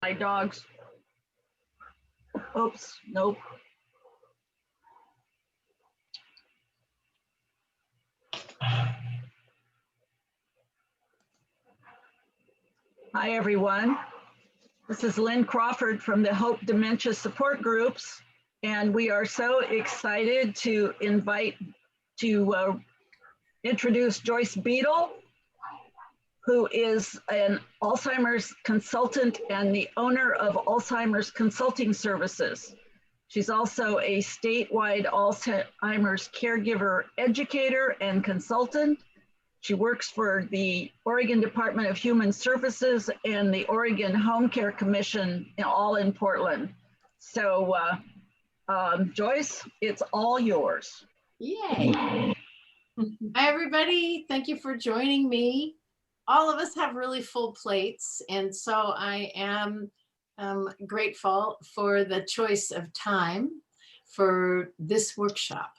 My dogs. Oops, nope. Hi, everyone. This is Lynn Crawford from the Hope Dementia Support Groups, and we are so excited to introduce Joyce Beedle, who is an Alzheimer's consultant and the owner of Alzheimer's Consulting Services. She's also a statewide Alzheimer's caregiver educator and consultant. She works for the Oregon Department of Human Services and the Oregon Home Care Commission, all in Portland. So Joyce, it's all yours. Yay. Hi, everybody. Thank you for joining me. All of us have really full plates, and so I am grateful for the choice of time for this workshop.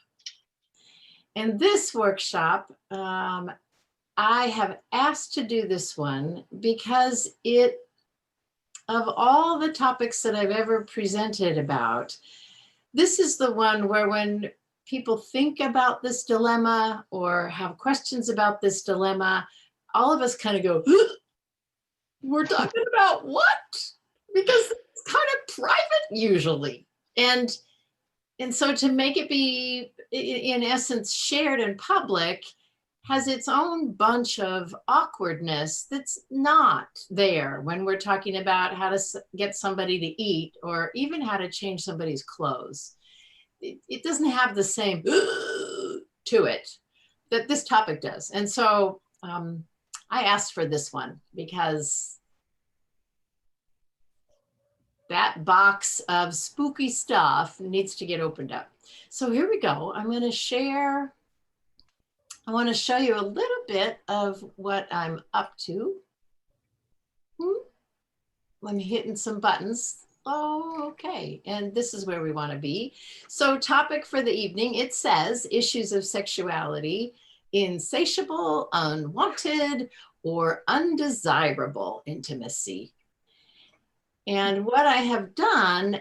And this workshop, I have asked to do this one because of all the topics that I've ever presented about, this is the one where when people think about this dilemma or have questions about this dilemma, all of us kind of go, we're talking about what? Because it's kind of private usually. And so to make it be, in essence, shared in public has its own bunch of awkwardness that's not there when we're talking about how to get somebody to eat or even how to change somebody's clothes. It doesn't have the same to it that this topic does. And so I asked for this one because that box of spooky stuff needs to get opened up. So here we go. I'm going to share. I want to show you a little bit of what I'm up to. I'm hitting some buttons. Oh, okay. And this is where we want to be. So topic for the evening, it says issues of sexuality, insatiable, unwanted, or undesirable intimacy. And what I have done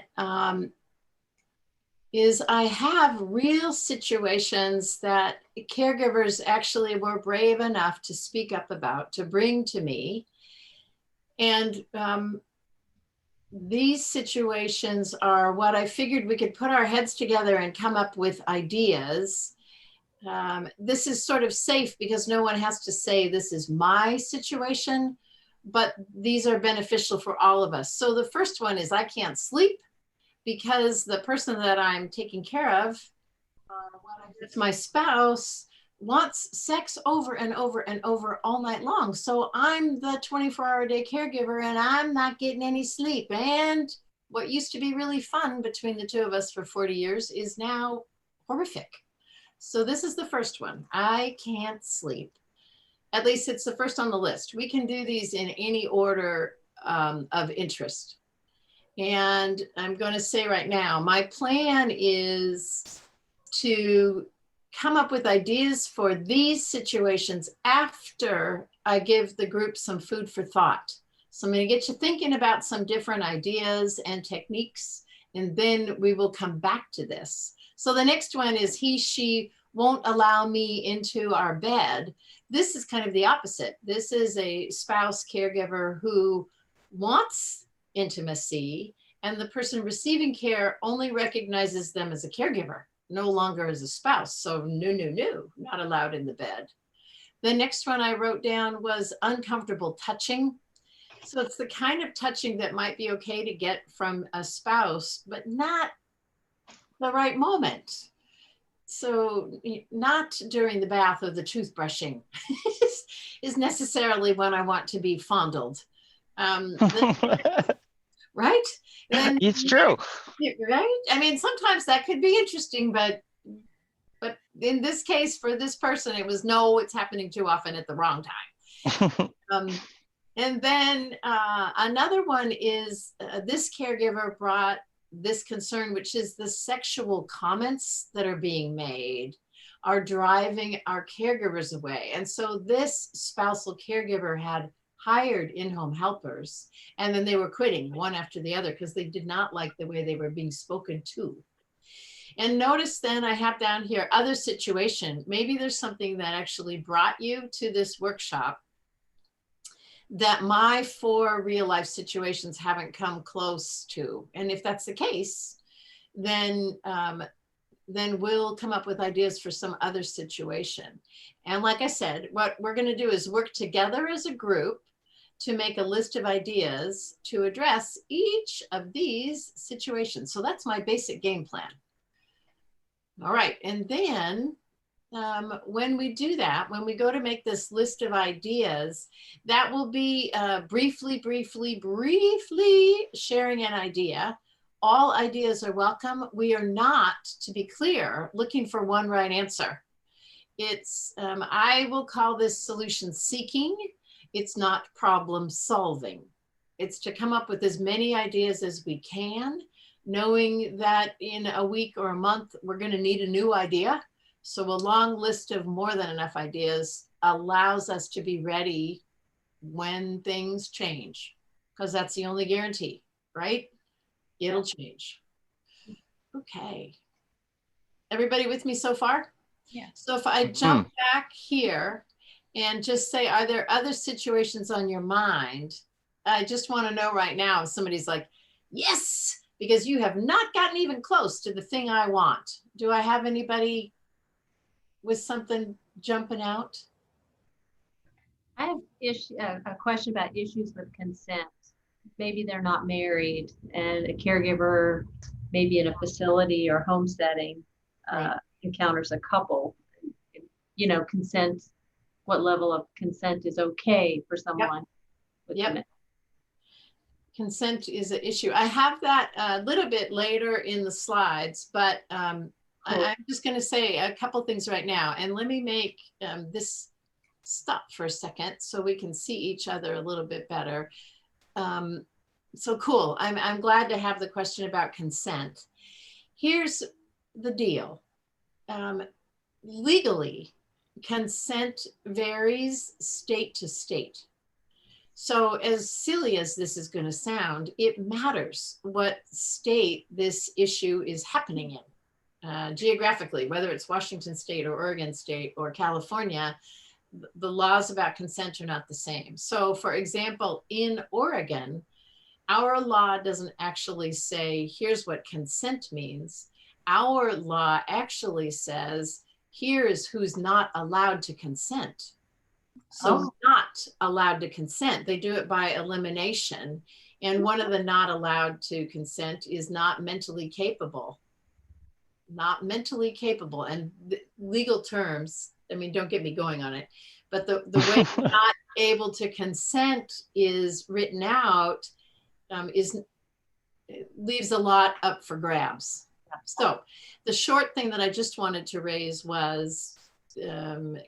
is I have real situations that caregivers actually were brave enough to speak up about, to bring to me. And these situations are what I figured we could put our heads together and come up with ideas. This is sort of safe because no one has to say this is my situation, but these are beneficial for all of us. So the first one is I can't sleep because the person that I'm taking care of, it's my spouse, wants sex over and over and over all night long. So I'm the 24-hour-a-day caregiver and I'm not getting any sleep. And what used to be really fun between the two of us for 40 years is now horrific. So this is the first one. I can't sleep. At least it's the first on the list. We can do these in any order of interest. And I'm going to say right now, my plan is to come up with ideas for these situations after I give the group some food for thought. So I'm going to get you thinking about some different ideas and techniques, and then we will come back to this. So the next one is he, she won't allow me into our bed. This is kind of the opposite. This is a spouse caregiver who wants intimacy, and the person receiving care only recognizes them as a caregiver, no longer as a spouse. So no, not allowed in the bed. The next one I wrote down was uncomfortable touching. So it's the kind of touching that might be okay to get from a spouse, but not the right moment. So not during the bath or the toothbrushing is necessarily when I want to be fondled. Right? And it's true. Right? I mean, sometimes that could be interesting, but in this case, for this person, it was no, it's happening too often at the wrong time. And then another one is this caregiver brought this concern, which is the sexual comments that are being made are driving our caregivers away. And so this spousal caregiver had hired in-home helpers, and then they were quitting one after the other because they did not like the way they were being spoken to. And notice then I have down here other situation. Maybe there's something that actually brought you to this workshop that my 4 real life situations haven't come close to. And if that's the case, then we'll come up with ideas for some other situation. And like I said, what we're going to do is work together as a group to make a list of ideas to address each of these situations. So that's my basic game plan. All right. And then when we do that, when we go to make this list of ideas, that will be briefly sharing an idea. All ideas are welcome. We are not, to be clear, looking for one right answer. It's, I will call this solution seeking. It's not problem solving. It's to come up with as many ideas as we can, knowing that in a week or a month, we're going to need a new idea. So a long list of more than enough ideas allows us to be ready when things change, because that's the only guarantee, right? It'll change. Okay. Everybody with me so far? Yeah. So if I jump back here and just say, are there other situations on your mind? I just want to know right now if somebody's like, yes, because you have not gotten even close to the thing I want. Do I have anybody with something jumping out? I have a question about issues with consent. Maybe they're not married and a caregiver, maybe in a facility or home setting, encounters a couple. You know, consent, what level of consent is okay for someone? Yep. Consent is an issue. I have that a little bit later in the slides, but cool. I'm just going to say a couple things right now. And let me make this stop for a second so we can see each other a little bit better. So cool. I'm glad to have the question about consent. Here's the deal. Legally, consent varies state to state. So as silly as this is going to sound, it matters what state this issue is happening in. Geographically, whether it's Washington State or Oregon State or California, the laws about consent are not the same. So for example, in Oregon, our law doesn't actually say, here's what consent means. Our law actually says, here is who's not allowed to consent. So not allowed to consent. They do it by elimination. And one of the not allowed to consent is not mentally capable. Not mentally capable. And the legal terms, I mean, don't get me going on it, but the way not able to consent is written out leaves a lot up for grabs. So the short thing that I just wanted to raise was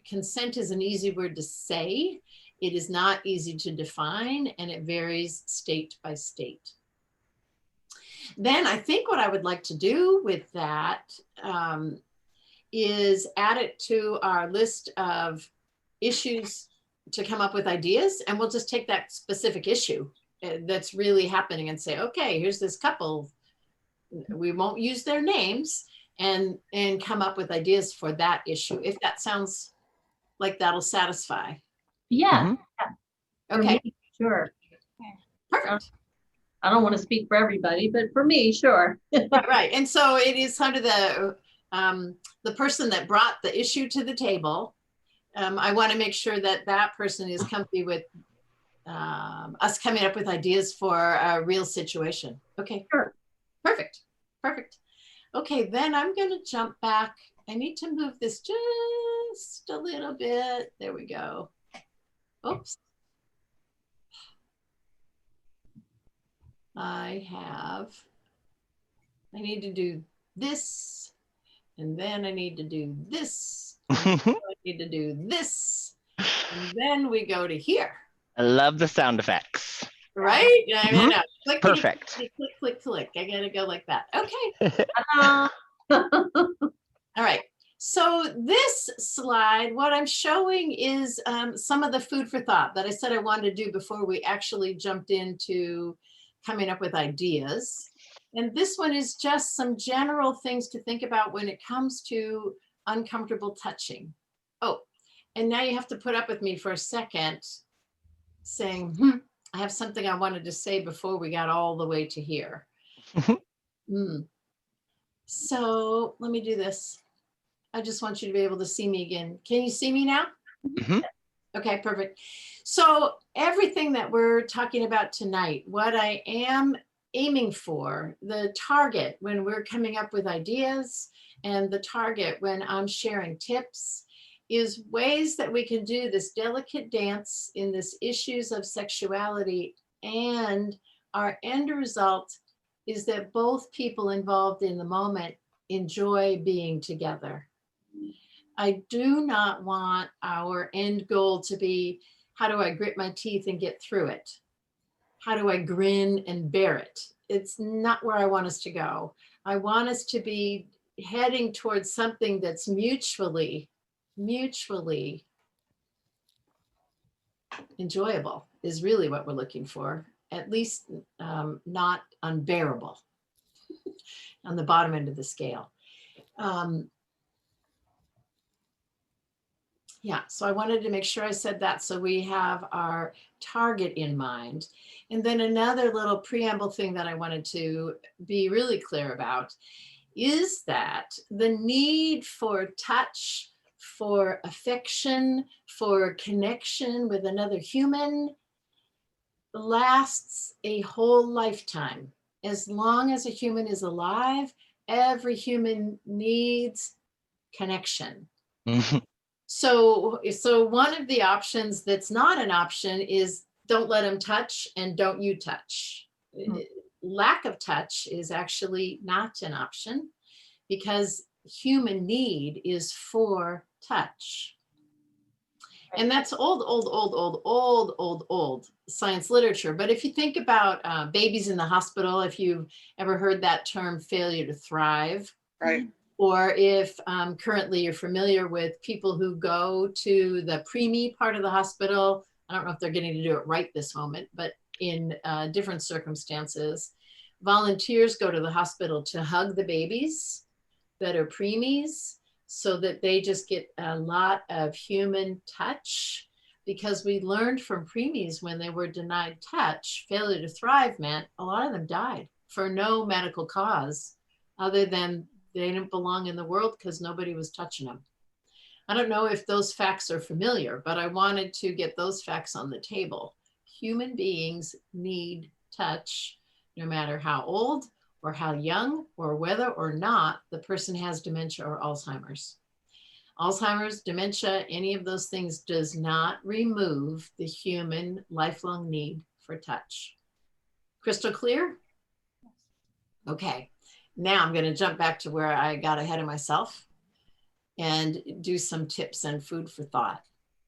consent is an easy word to say. It is not easy to define, and it varies state by state. Then I think what I would like to do with that is add it to our list of issues to come up with ideas, and we'll just take that specific issue that's really happening and say, okay, here's this couple. We won't use their names and come up with ideas for that issue. If that sounds like that'll satisfy. Yeah. Okay. Me, sure. Perfect. I don't want to speak for everybody, but for me, sure. Right. And so it is kind of the person that brought the issue to the table. I want to make sure that that person is comfy with us coming up with ideas for a real situation. Okay. Sure. Perfect. Perfect. Okay, then I'm going to jump back. I need to move this just a little bit. There we go. Oops. I need to do this, and then I need to do this, and I need to do this, and then we go to here. I love the sound effects. Right? I mean, click, perfect. Click, click, click, click. I gotta go like that. Okay. All right. So this slide, what I'm showing is some of the food for thought that I said I wanted to do before we actually jumped into coming up with ideas. And this one is just some general things to think about when it comes to uncomfortable touching. Oh, and now you have to put up with me for a second saying, I have something I wanted to say before we got all the way to here. So let me do this. I just want you to be able to see me again. Can you see me now? Mm-hmm. Okay, perfect. So everything that we're talking about tonight, what I am aiming for, the target when we're coming up with ideas and the target when I'm sharing tips is ways that we can do this delicate dance in this issues of sexuality, and our end result is that both people involved in the moment enjoy being together. I do not want our end goal to be, how do I grit my teeth and get through it? How do I grin and bear it? It's not where I want us to go. I want us to be heading towards something that's mutually enjoyable is really what we're looking for, at least not unbearable on the bottom end of the scale. Yeah, so I wanted to make sure I said that so we have our target in mind. And then another little preamble thing that I wanted to be really clear about is that the need for touch, for affection, for connection with another human lasts a whole lifetime. As long as a human is alive, every human needs connection. So one of the options that's not an option is don't let them touch and don't you touch. Lack of touch is actually not an option because human need is for touch. And that's old science literature. But if you think about babies in the hospital, if you've ever heard that term failure to thrive, Right. Or if currently you're familiar with people who go to the preemie part of the hospital, I don't know if they're getting to do it right this moment, but in different circumstances, volunteers go to the hospital to hug the babies that are preemies so that they just get a lot of human touch, because we learned from preemies when they were denied touch, failure to thrive meant a lot of them died for no medical cause other than they didn't belong in the world because nobody was touching them. I don't know if those facts are familiar, but I wanted to get those facts on the table. Human beings need touch, no matter how old or how young or whether or not the person has dementia or Alzheimer's. Alzheimer's, dementia, any of those things does not remove the human lifelong need for touch. Crystal clear? Okay. Now I'm going to jump back to where I got ahead of myself and do some tips and food for thought.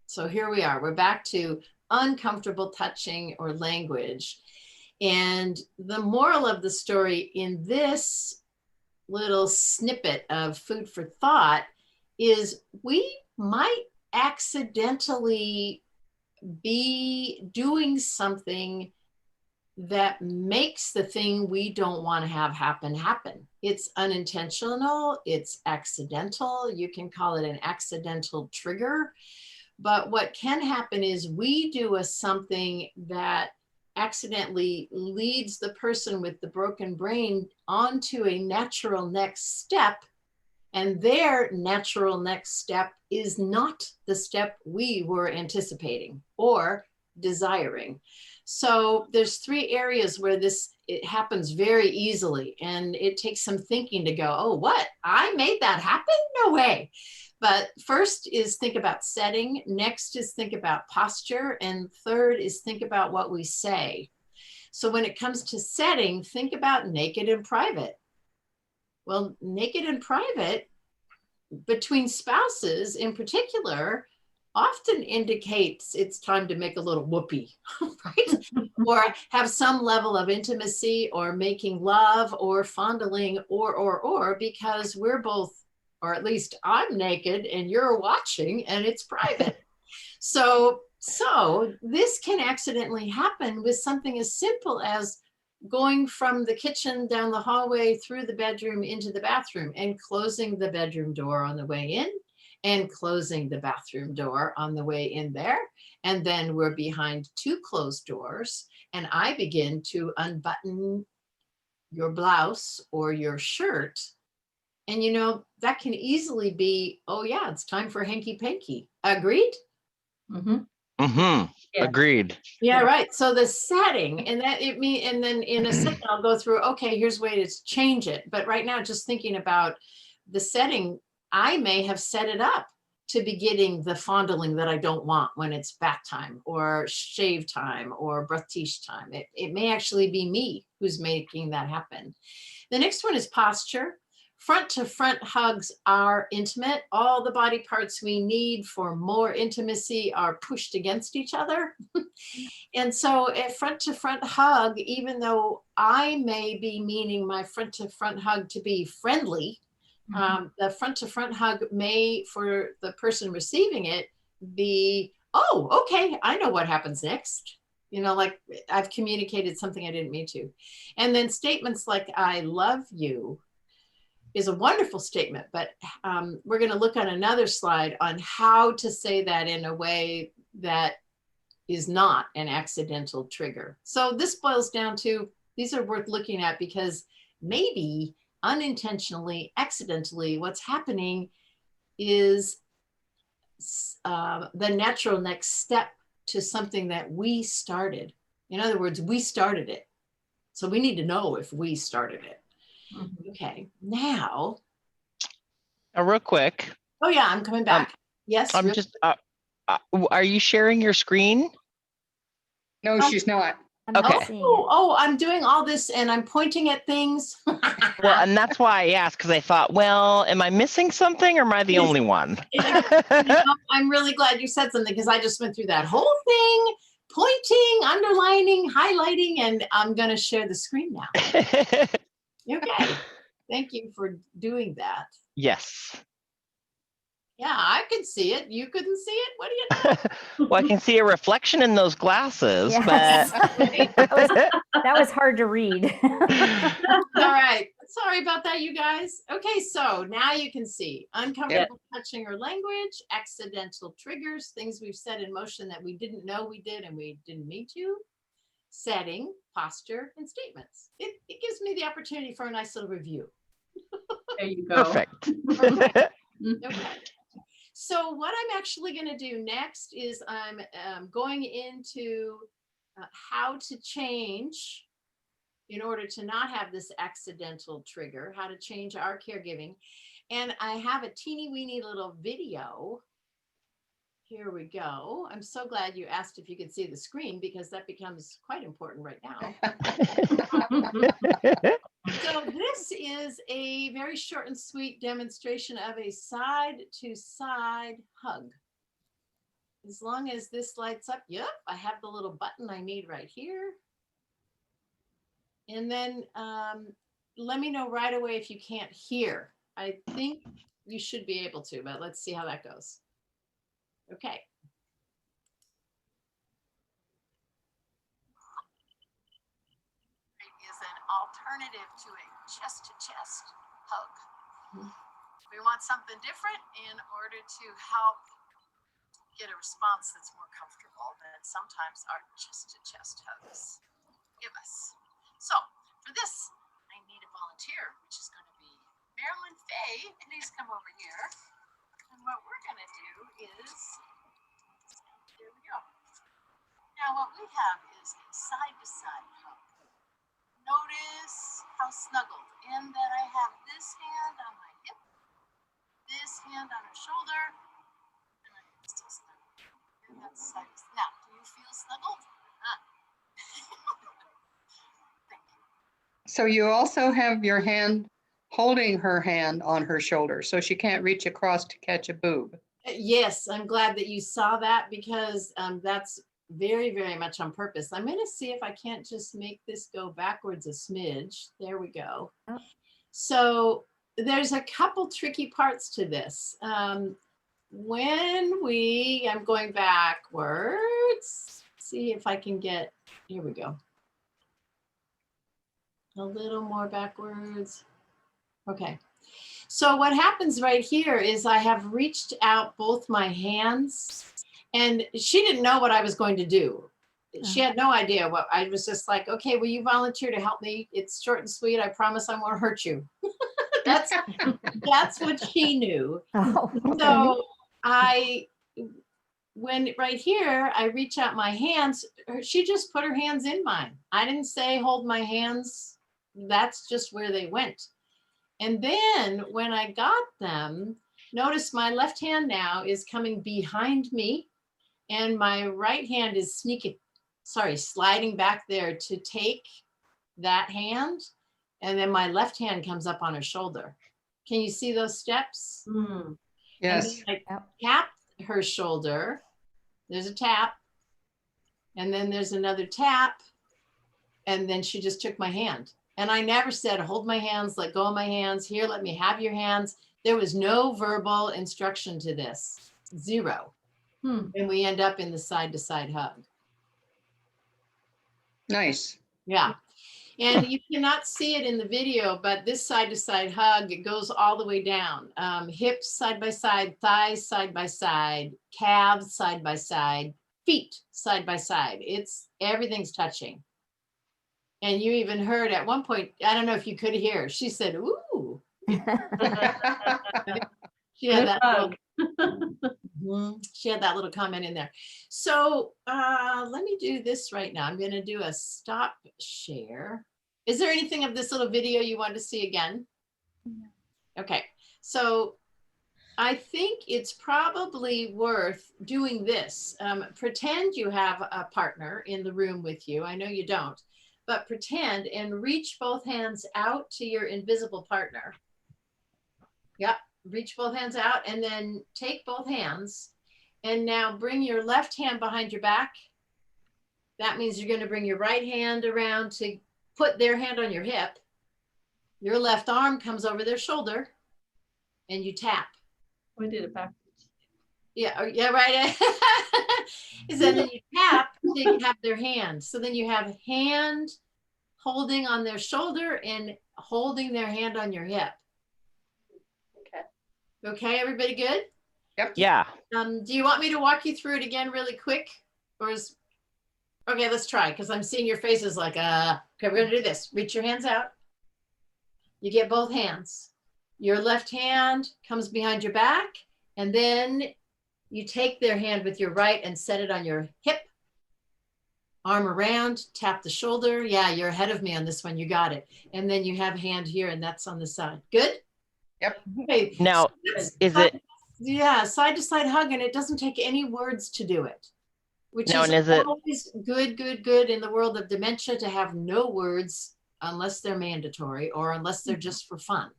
So here we are. We're back to uncomfortable touching or language. And the moral of the story in this little snippet of food for thought is we might accidentally be doing something that makes the thing we don't want to have happen. It's unintentional, it's accidental. You can call it an accidental trigger. But what can happen is we do something that accidentally leads the person with the broken brain onto a natural next step. And their natural next step is not the step we were anticipating or desiring. So there's 3 areas where it happens very easily, and it takes some thinking to go, oh, what? I made that happen? No way. But first is think about setting. Next is think about posture. And third is think about what we say. So when it comes to setting, think about naked and private. Well, naked and private between spouses in particular often indicates it's time to make a little whoopee, right? Or have some level of intimacy or making love or fondling or because we're both or at least I'm naked and you're watching and it's private. So this can accidentally happen with something as simple as going from the kitchen down the hallway through the bedroom into the bathroom and closing the bedroom door on the way in and closing the bathroom door on the way in there. And then we're behind two closed doors and I begin to unbutton your blouse or your shirt. And you know, that can easily be, oh yeah, it's time for hanky panky. Agreed? Yeah. Agreed. Yeah, right. So the setting and and then in a second I'll go through, okay, here's a way to change it. But right now, just thinking about the setting, I may have set it up to be getting the fondling that I don't want when it's bath time or shave time or breath tiche time. It may actually be me who's making that happen. The next one is posture. Front to front hugs are intimate. All the body parts we need for more intimacy are pushed against each other. And so a front to front hug, even though I may be meaning my front to front hug to be friendly, the front to front hug may, for the person receiving it, be, oh, okay, I know what happens next. You know, like I've communicated something I didn't mean to. And then statements like, I love you, is a wonderful statement, but we're going to look on another slide on how to say that in a way that is not an accidental trigger. So this boils down to, these are worth looking at because maybe unintentionally, accidentally, what's happening is the natural next step to something that we started. In other words, we started it. So we need to know if we started it. Okay, now. Real quick. Oh yeah, I'm coming back. Yes. I'm just, are you sharing your screen? No, she's not. Okay. Oh, I'm doing all this and I'm pointing at things. Well, and that's why I asked, because I thought, well, am I missing something or am I the only one? I'm really glad you said something because I just went through that whole thing, pointing, underlining, highlighting, and I'm going to share the screen now. Okay. Thank you for doing that. Yes. Yeah, I could see it. You couldn't see it? What do you know? Well, I can see a reflection in those glasses, Yes. but that was hard to read. All right. Sorry about that, you guys. Okay, so now you can see uncomfortable touching or language, accidental triggers, things we've set in motion that we didn't know we did and we didn't mean to, setting, posture, and statements. It gives me the opportunity for a nice little review. There you go. perfect. Okay. So what I'm actually going to do next is I'm going into how to change in order to not have this accidental trigger, how to change our caregiving. And I have a teeny weeny little video. Here we go. I'm so glad you asked if you could see the screen because that becomes quite important right now. So this is a very short and sweet demonstration of a side-to-side hug. As long as this lights up, yep, I have the little button I need right here. And then let me know right away if you can't hear. I think you should be able to, but let's see how that goes. Okay. Is an alternative to a chest-to-chest hug. We want something different in order to help get a response that's more comfortable than sometimes our chest-to-chest hugs give us. So for this, I need a volunteer, which is going to be Marilyn Faye, and he's come over here. And what we're going to do is, here we go. Now what we have is a side-to-side hug. Notice how snuggled in that I have this hand on my hip, this hand on her shoulder, and I'm still snuggled. And that's side. Now, do you feel snuggled? Thank you. So you also have your hand holding her hand on her shoulder, so she can't reach across to catch a boob. Yes, I'm glad that you saw that because that's very, very much on purpose. I'm going to see if I can't just make this go backwards a smidge. There we go. Oh. So there's a couple tricky parts to this. I'm going backwards, see if I can get, here we go. A little more backwards. Okay. So what happens right here is I have reached out both my hands, and she didn't know what I was going to do. She had no idea what I was. Just like, okay, will you volunteer to help me? It's short and sweet. I promise I won't hurt you. That's what she knew. Oh, okay. So when right here, I reach out my hands, she just put her hands in mine. I didn't say hold my hands. That's just where they went. And then when I got them, notice my left hand now is coming behind me, and my right hand is sliding back there to take that hand. And then my left hand comes up on her shoulder. Can you see those steps? Mm. Yes. I tap her shoulder. There's a tap. And then there's another tap. And then she just took my hand. And I never said, hold my hands, let go of my hands. Here, let me have your hands. There was no verbal instruction to this. Zero. And we end up in the side-to-side hug. Nice. Yeah. And you cannot see it in the video, but this side-to-side hug, it goes all the way down. Hips side by side, thighs side by side, calves side by side, feet side by side. Everything's touching. And you even heard at one point, I don't know if you could hear, she said, ooh. She had that little comment in there. So let me do this right now. I'm going to do a stop share. Is there anything of this little video you want to see again? Okay. So I think it's probably worth doing this. Pretend you have a partner in the room with you. I know you don't, but pretend and reach both hands out to your invisible partner. Yep. Reach both hands out and then take both hands and now bring your left hand behind your back. That means you're going to bring your right hand around to put their hand on your hip. Your left arm comes over their shoulder and you tap. We did it backwards. Yeah, right. So then you tap to have their hand. So then you have hand holding on their shoulder and holding their hand on your hip. Okay, everybody good? Yep. Yeah. Do you want me to walk you through it again really quick? Okay, let's try, because I'm seeing your faces like, okay, we're gonna do this. Reach your hands out. You get both hands. Your left hand comes behind your back, and then you take their hand with your right and set it on your hip. Arm around, tap the shoulder. Yeah, you're ahead of me on this one, you got it. And then you have a hand here, and that's on the side. Good? Yep. Okay. Now, is it? Yeah, side to side hug, and it doesn't take any words to do it, which Now, is and is it- always good in the world of dementia to have no words unless they're mandatory or unless they're just for fun.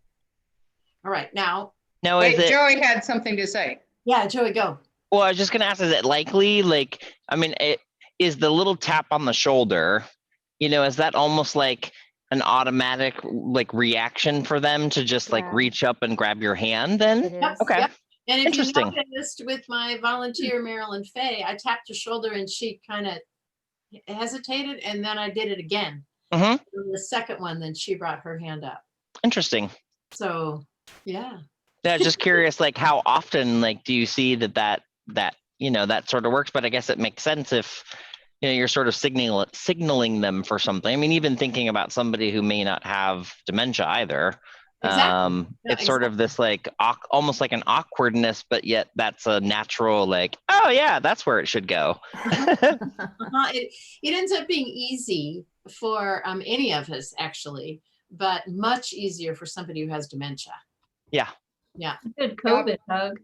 All right, now. Now, Wait, is it? Joey had something to say. Yeah, Joey, go. Well, I was just gonna ask, is it likely? Like, I mean, it is the little tap on the shoulder. Is that almost like an automatic like reaction for them to just like Yeah. reach up and grab your hand? Then It Yep, is. okay. yep. And if Interesting. you noticed with my volunteer, Marilyn Faye, I tapped her shoulder and she kind of hesitated, and then I did it again. Mm-hmm. And the second one, then she brought her hand up. Interesting. So, yeah. Yeah, just curious, like how often, like, do you see that sort of works? But I guess it makes sense if you're sort of signaling them for something. I mean, even thinking about somebody who may not have dementia either. Exactly. Yeah, It's sort of this like almost like an awkwardness, but yet that's a natural like, oh yeah, that's where it should go. It ends up being easy for any of us actually, but much easier for somebody who has dementia. Yeah. Yeah. Good COVID hug.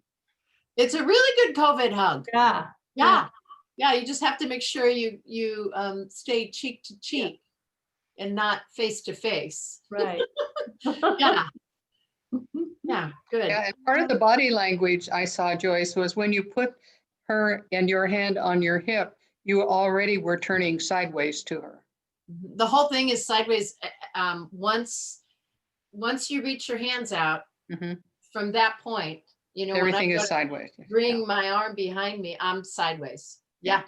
It's a really good COVID hug. Yeah. Yeah. Yeah. You just have to make sure you stay cheek to cheek and not face to face. Right. Yeah. Yeah. Good. Yeah, and part of the body language I saw, Joyce, was when you put her and your hand on your hip, you already were turning sideways to her. The whole thing is sideways. Once once you reach your hands out, Mhm. from that point, you know, when Everything I is go to sideways. bring my arm behind me, I'm sideways. Yeah.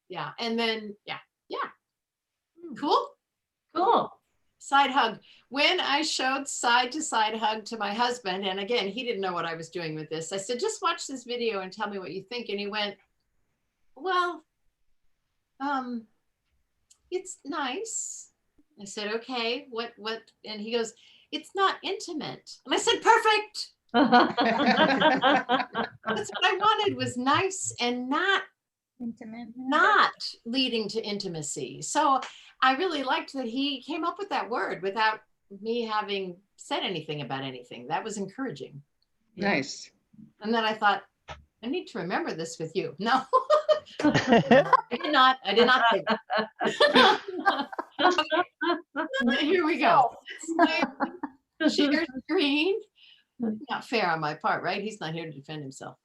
Yeah. And then, yeah. Cool. Cool. Side hug. When I showed side to side hug to my husband, and again, he didn't know what I was doing with this, I said, just watch this video and tell me what you think. And he went, well, it's nice. I said, okay, what? And he goes, it's not intimate. And I said, perfect. That's what I wanted, was nice and not Intimate. leading to intimacy. So I really liked that he came up with that word without me having said anything about anything. That was encouraging. Nice. And then I thought, I need to remember this with you. No, I did not think. Okay. Here we go. Share screen. Not fair on my part, right? He's not here to defend himself.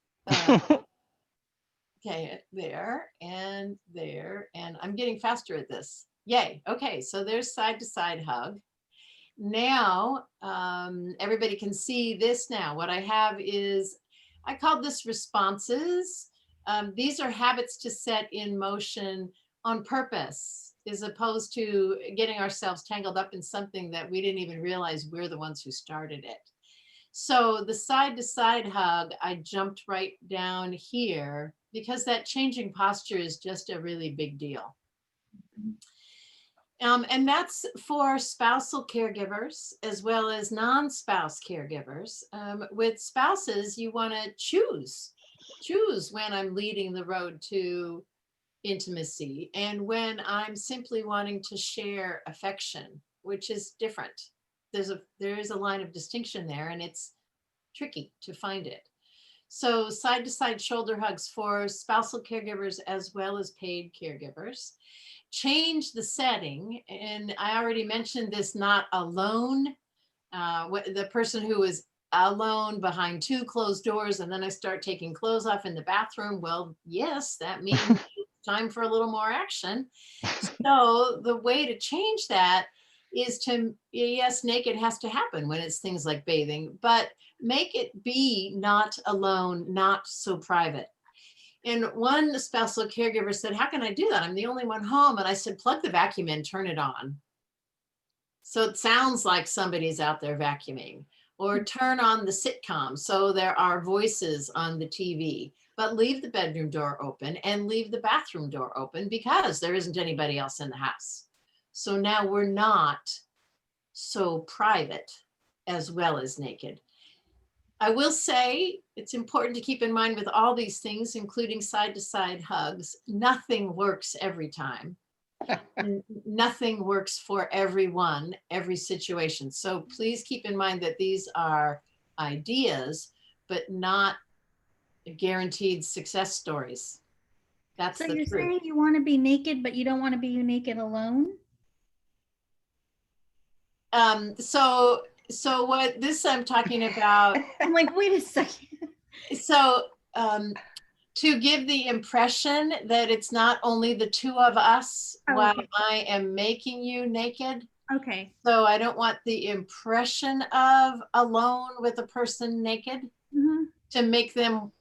Okay, there, and I'm getting faster at this. Yay. Okay, so there's side to side hug. Now, everybody can see this now. What I have is, I called this responses. These are habits to set in motion on purpose, as opposed to getting ourselves tangled up in something that we didn't even realize we're the ones who started it. So the side to side hug, I jumped right down here because that changing posture is just a really big deal. And that's for spousal caregivers as well as non-spouse caregivers. With spouses, you want to choose when I'm leading the road to intimacy and when I'm simply wanting to share affection, which is different. There is a line of distinction there, and it's tricky to find it. So side to side shoulder hugs for spousal caregivers as well as paid caregivers. Change the setting. And I already mentioned this, not alone. The person who is alone behind two closed doors, and then I start taking clothes off in the bathroom. Well, yes, that means it's time for a little more action. So the way to change that is to, yes, naked has to happen when it's things like bathing, but make it be not alone, not so private. And one spousal caregiver said, how can I do that? I'm the only one home. And I said, plug the vacuum in, turn it on. So it sounds like somebody's out there vacuuming. Or turn on the sitcom so there are voices on the TV, but leave the bedroom door open and leave the bathroom door open because there isn't anybody else in the house. So now we're not so private as well as naked. I will say it's important to keep in mind with all these things, including side to side hugs, nothing works every time. And nothing works for everyone, every situation. So please keep in mind that these are ideas, but not guaranteed success stories. That's So the you're truth. saying you want to be naked, but you don't want to be naked alone? So what this I'm talking about. I'm like, wait a second. So to give the impression that it's not only the two of us while I am making you naked. Okay. So I don't want the impression of alone with a person naked to make them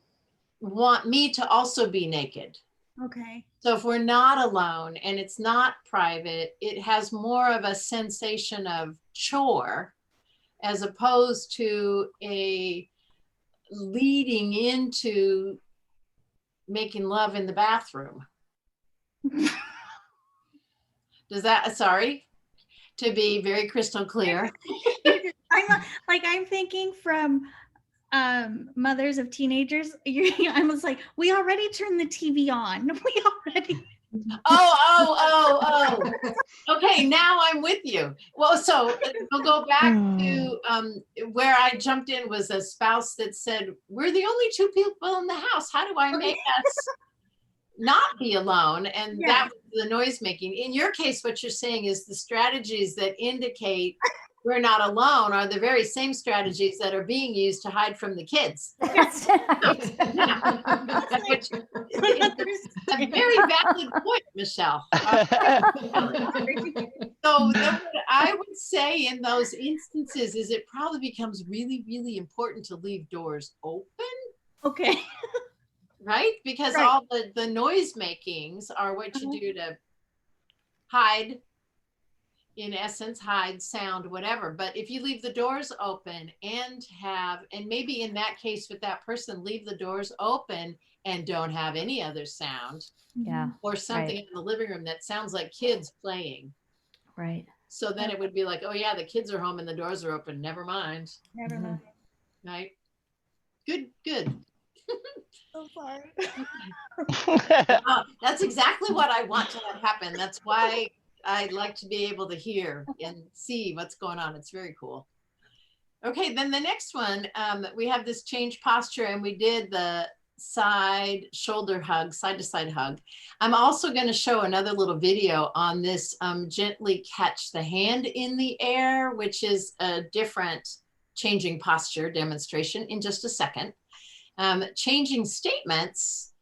want me to also be naked. Okay. So if we're not alone and it's not private, it has more of a sensation of chore as opposed to a leading into making love in the bathroom. Does that, sorry, to be very crystal clear. I'm thinking from mothers of teenagers. I was like, we already turned the TV on. We already. Oh. Okay, now I'm with you. Well, so we'll go back to where I jumped in was a spouse that said, we're the only two people in the house. How do I make us not be alone? And that was the noise making. In your case, what you're saying is the strategies that indicate we're not alone are the very same strategies that are being used to hide from the kids. That's right. Which is a very valid point, Michelle. So then what I would say in those instances is it probably becomes really, really important to leave doors open, Okay. right? Because Right. all the noise makings are what you do to hide, in essence, hide sound, whatever. But if you leave the doors open and maybe in that case with that person, leave the doors open and don't have any other sound Yeah. or something Right. in the living room that sounds like kids playing. Right. So then it would be like, oh yeah, the kids are home and the doors are open. Never mind. Never Mhm. mind. Right? Good. So sorry. That's exactly what I want to have happen. That's why I like to be able to hear and see what's going on. It's very cool. Okay, then the next one, we have this change posture and we did the side shoulder hug, side to side hug. I'm also going to show another little video on this gently catch the hand in the air, which is a different changing posture demonstration in just a second. Changing statements.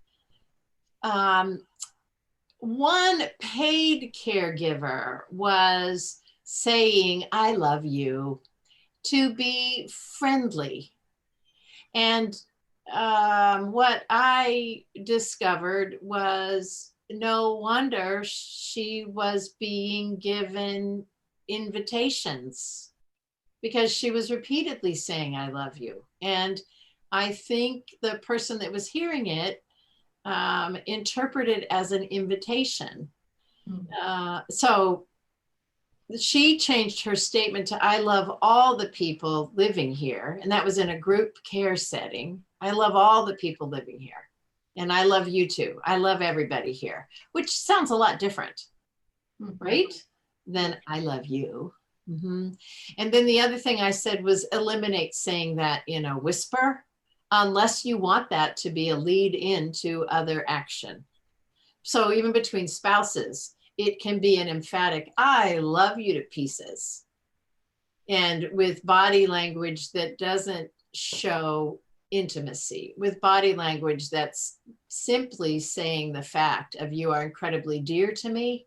One paid caregiver was saying, I love you, to be friendly. And what I discovered was no wonder she was being given invitations because she was repeatedly saying, I love you. And I think the person that was hearing it interpreted as an invitation. So she changed her statement to, I love all the people living here. And that was in a group care setting. I love all the people living here. And I love you too. I love everybody here, which sounds a lot different, right? Than I love you. Mm-hmm. And then the other thing I said was eliminate saying that in a whisper, unless you want that to be a lead into other action. So even between spouses, it can be an emphatic, I love you to pieces. And with body language that doesn't show intimacy, with body language that's simply saying the fact of you are incredibly dear to me.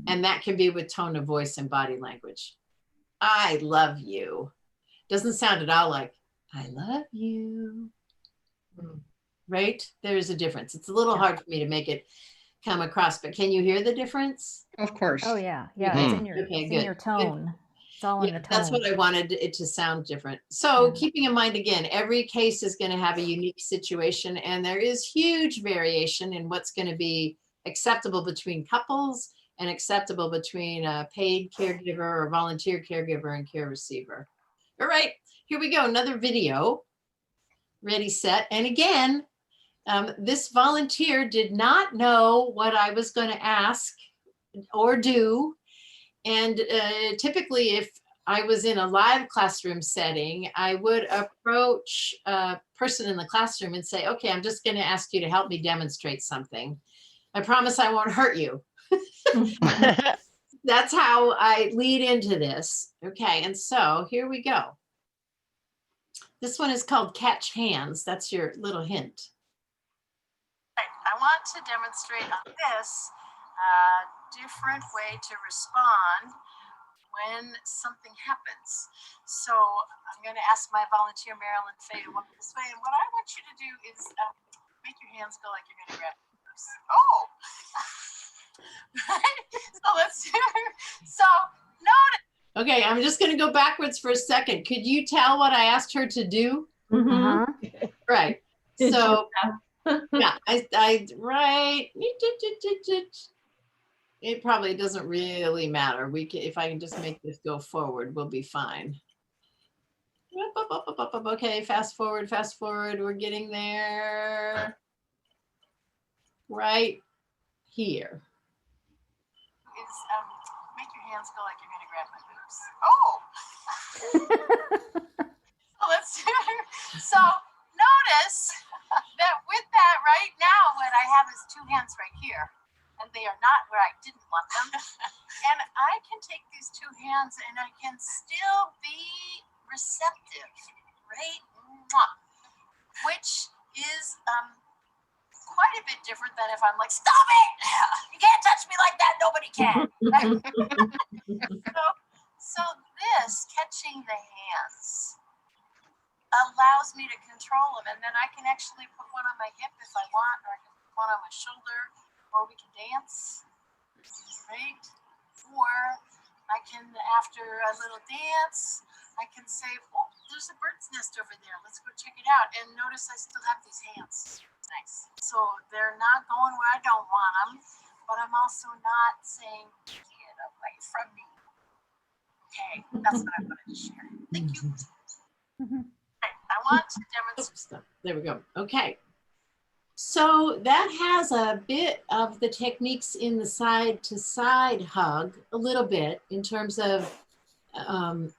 And that can be with tone of voice and body language. I love you. Doesn't sound at all like, I love you. Right? There's a difference. It's a little hard for me to make it come across, but can you hear the difference? Of course. Oh yeah. Yeah. It's in your, Okay, it's good. in your tone. It's all in Yeah, the tone. that's what I wanted it to sound different. So Yeah. keeping in mind, again, every case is going to have a unique situation and there is huge variation in what's going to be acceptable between couples and acceptable between a paid caregiver or volunteer caregiver and care receiver. All right, here we go. Another video. Ready, set. And again, this volunteer did not know what I was going to ask or do. And typically, if I was in a live classroom setting, I would approach a person in the classroom and say, okay, I'm just going to ask you to help me demonstrate something. I promise I won't hurt you. That's how I lead into this. Okay, and so here we go. This one is called Catch Hands. That's your little hint. I want to demonstrate on this different way to respond when something happens. So I'm going to ask my volunteer, Marilyn Faye, to walk this way. And what I want you to do is make your hands go like you're going to grab this. Oh! So let's do it. So notice. Okay, I'm just going to go backwards for a second. Could you tell what I asked her to do? Uh-huh. Right. So, yeah, I right. It probably doesn't really matter. We can, if I can just make this go forward, we'll be fine. Okay, fast forward. We're getting there. Right here. Is make your hands go like you're going to grab my boobs. Oh! So let's do it. So notice that with that right now, what I have is two hands right here. And they are not where I didn't want them. And I can take these two hands and I can still be receptive, right? Mwah. Which is quite a bit different than if I'm like, stop it! You can't touch me like that, nobody can. So this, catching the hands, allows me to control them, and then I can actually put one on my hip if I want, or I can put one on my shoulder, or we can dance, right? Or I can, after a little dance, I can say, oh, there's a bird's nest over there. Let's go check it out. And notice I still have these hands. Nice. So they're not going where I don't want them, but I'm also not saying, get away from me. Okay, that's what I wanted to share. Thank you. I want to demonstrate. There we go. Okay. So that has a bit of the techniques in the side to side hug, a little bit in terms of, let's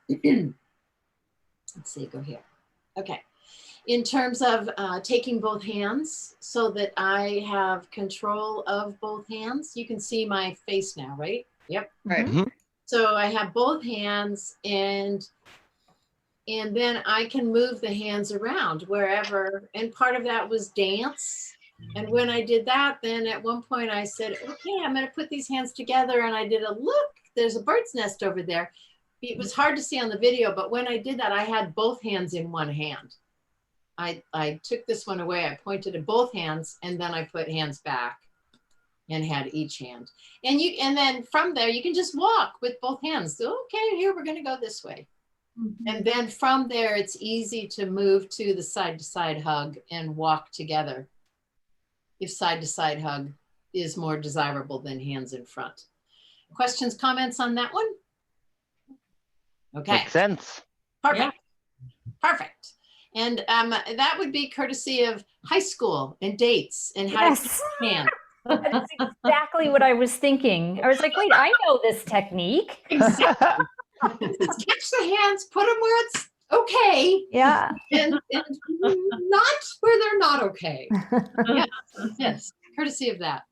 see, go here. Okay. In terms of taking both hands so that I have control of both hands. You can see my face now, right? Yep. Right. Mhm. So I have both hands and then I can move the hands around wherever. And part of that was dance. And when I did that, then at one point I said, okay, I'm going to put these hands together. And I did a look, there's a bird's nest over there. It was hard to see on the video, but when I did that, I had both hands in one hand. I took this one away. I pointed at both hands and then I put hands back and had each hand. And then from there, you can just walk with both hands. So, okay, here, we're going to go this way. Mm-hmm. And then from there, it's easy to move to the side-to-side hug and walk together. If side-to-side hug is more desirable than hands in front. Questions, comments on that one? Okay. Makes sense. Perfect. Yeah. Perfect. And that would be courtesy of high school and dates and how to keep your hand. That's exactly what I was thinking. I was like, wait, I know this technique. Exactly. Just catch the hands, put them where it's okay. Yeah. And not where they're not okay. Yes, yes, courtesy of that.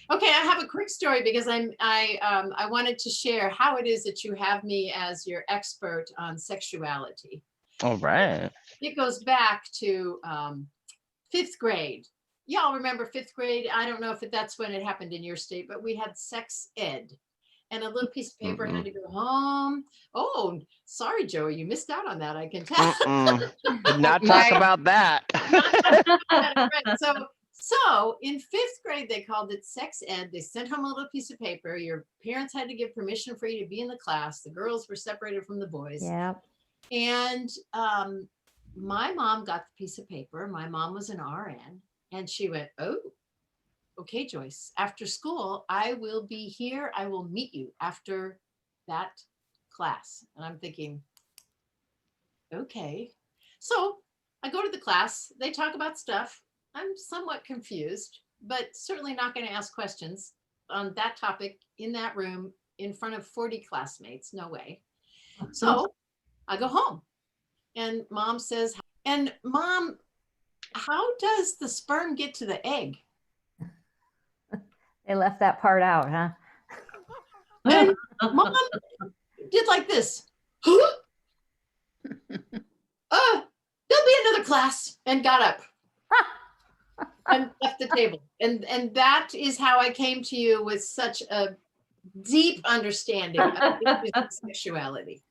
Okay, I have a quick story because I wanted to share how it is that you have me as your expert on sexuality. All right. It goes back to 5th grade. Y'all remember 5th grade? I don't know if that's when it happened in your state, but we had sex ed. And a little piece of paper had to go home. Oh, sorry, Joey, you missed out on that. I can tell. Did not talk about that. So in 5th grade, they called it sex ed. They sent home a little piece of paper. Your parents had to give permission for you to be in the class. The girls were separated from the boys. Yeah. And my mom got the piece of paper. My mom was an RN. And she went, oh, okay, Joyce, after school, I will be here. I will meet you after that class. And I'm thinking, okay. So I go to the class. They talk about stuff. I'm somewhat confused, but certainly not going to ask questions on that topic in that room in front of 40 classmates. No way. So I go home and mom says, and mom, how does the sperm get to the egg? They left that part out, huh? And mom did like this. There'll be another class, and got up and left the table. And that is how I came to you with such a deep understanding of sexuality.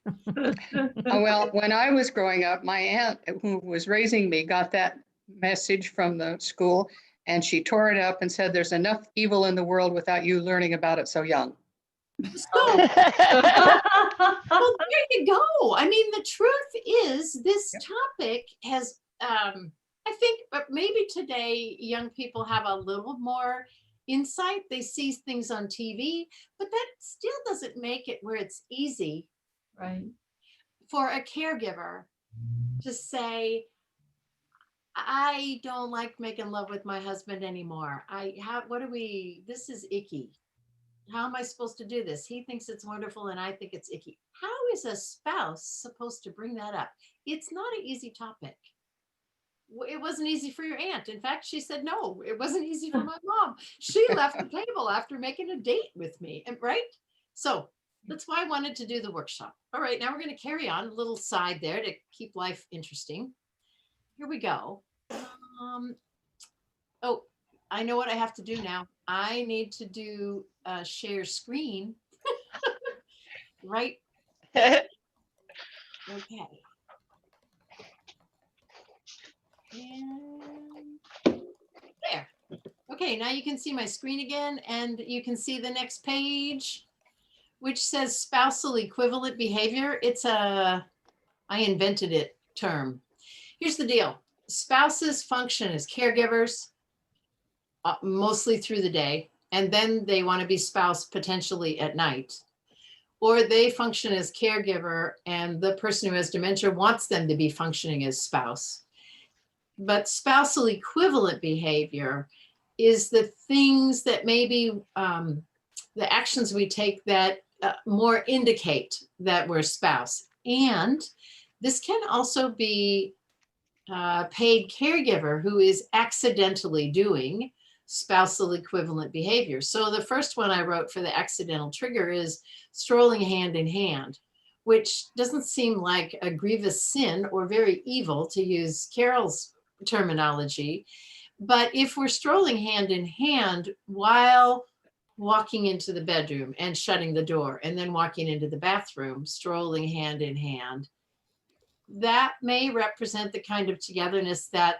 Well, when I was growing up, my aunt who was raising me got that message from the school, and she tore it up and said, there's enough evil in the world without you learning about it so young. So, well, there you go. I mean, the truth is this topic has, I think maybe today young people have a little more insight. They see things on TV, but that still doesn't make it where it's easy, right, for a caregiver to say, I don't like making love with my husband anymore. This is icky. How am I supposed to do this? He thinks it's wonderful and I think it's icky. How is a spouse supposed to bring that up? It's not an easy topic. It wasn't easy for your aunt. In fact, she said, no, it wasn't easy for my mom. She left the table after making a date with me, right? So that's why I wanted to do the workshop. All right, now we're going to carry on a little side there to keep life interesting. Here we go. Oh, I know what I have to do now. I need to do share screen. Right. Okay. And there. Okay, now you can see my screen again, and you can see the next page, which says spousal equivalent behavior. It's a, I invented it term. Here's the deal. Spouses function as caregivers, mostly through the day, and then they want to be spouse potentially at night. Or they function as caregiver and the person who has dementia wants them to be functioning as spouse. But spousal equivalent behavior is the things that maybe the actions we take that more indicate that we're spouse. And this can also be paid caregiver who is accidentally doing spousal equivalent behavior. So the first one I wrote for the accidental trigger is strolling hand in hand, which doesn't seem like a grievous sin or very evil, to use Carol's terminology. But if we're strolling hand in hand while walking into the bedroom and shutting the door and then walking into the bathroom, strolling hand in hand, that may represent the kind of togetherness that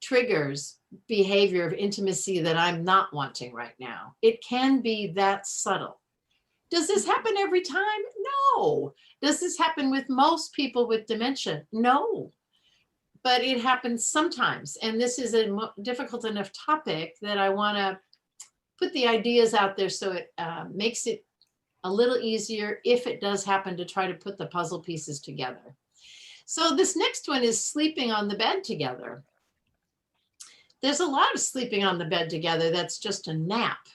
triggers behavior of intimacy that I'm not wanting right now. It can be that subtle. Does this happen every time? No. Does this happen with most people with dementia? No. But it happens sometimes. And this is a difficult enough topic that I want to put the ideas out there so it makes it a little easier if it does happen to try to put the puzzle pieces together. So this next one is sleeping on the bed together. There's a lot of sleeping on the bed together that's just a nap.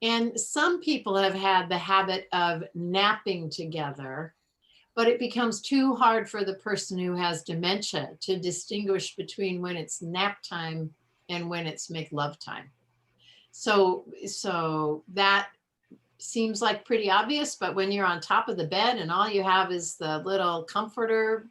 And some people have had the habit of napping together, but it becomes too hard for the person who has dementia to distinguish between when it's nap time and when it's make love time. So that seems like pretty obvious, but when you're on top of the bed and all you have is the little comforter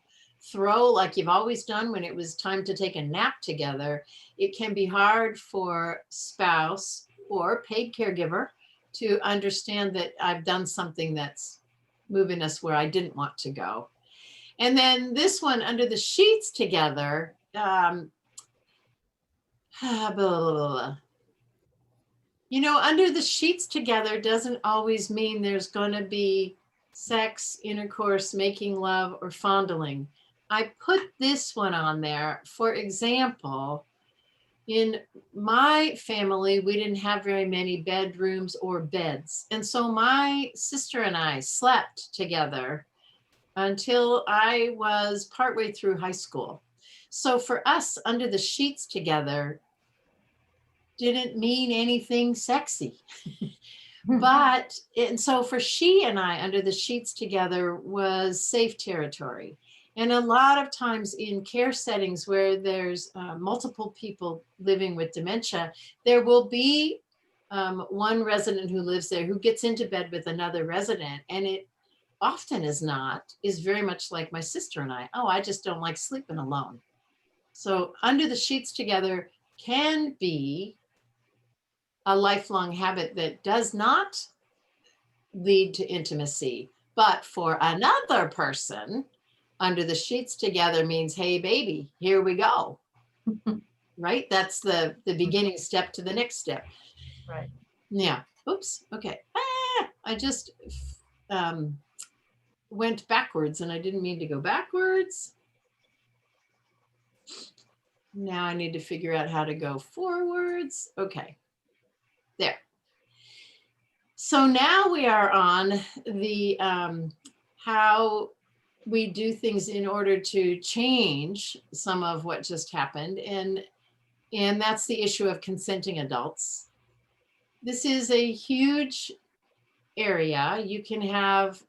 throw like you've always done when it was time to take a nap together, it can be hard for spouse or paid caregiver to understand that I've done something that's moving us where I didn't want to go. And then this one, under the sheets together, you know, under the sheets together doesn't always mean there's going to be sex, intercourse, making love, or fondling. I put this one on there. For example, in my family, we didn't have very many bedrooms or beds. And so my sister and I slept together until I was partway through high school. So for us, under the sheets together didn't mean anything sexy. But, and so for she and I, under the sheets together was safe territory. And a lot of times in care settings where there's multiple people living with dementia, there will be one resident who lives there who gets into bed with another resident. And it often is very much like my sister and I. Oh, I just don't like sleeping alone. So under the sheets together can be a lifelong habit that does not lead to intimacy. But for another person, under the sheets together means, hey, baby, here we go. Right? That's the beginning step to the next step. Right. Yeah. Oops. Okay. I just went backwards and I didn't mean to go backwards. Now I need to figure out how to go forwards. Okay. There. So now we are on the how we do things in order to change some of what just happened. And that's the issue of consenting adults. This is a huge area. You can have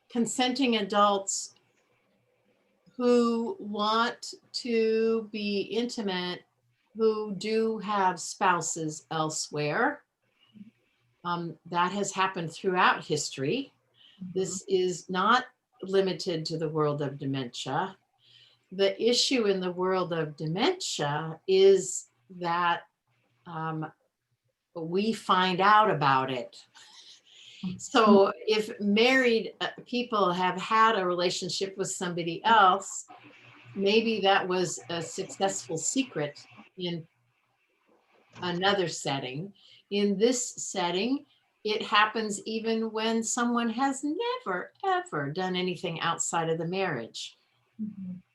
consenting adults who want to be intimate who do have spouses elsewhere. That has happened throughout history. This is not limited to the world of dementia. The issue in the world of dementia is that we find out about it. So if married people have had a relationship with somebody else, maybe that was a successful secret in another setting. In this setting, it happens even when someone has never, ever done anything outside of the marriage.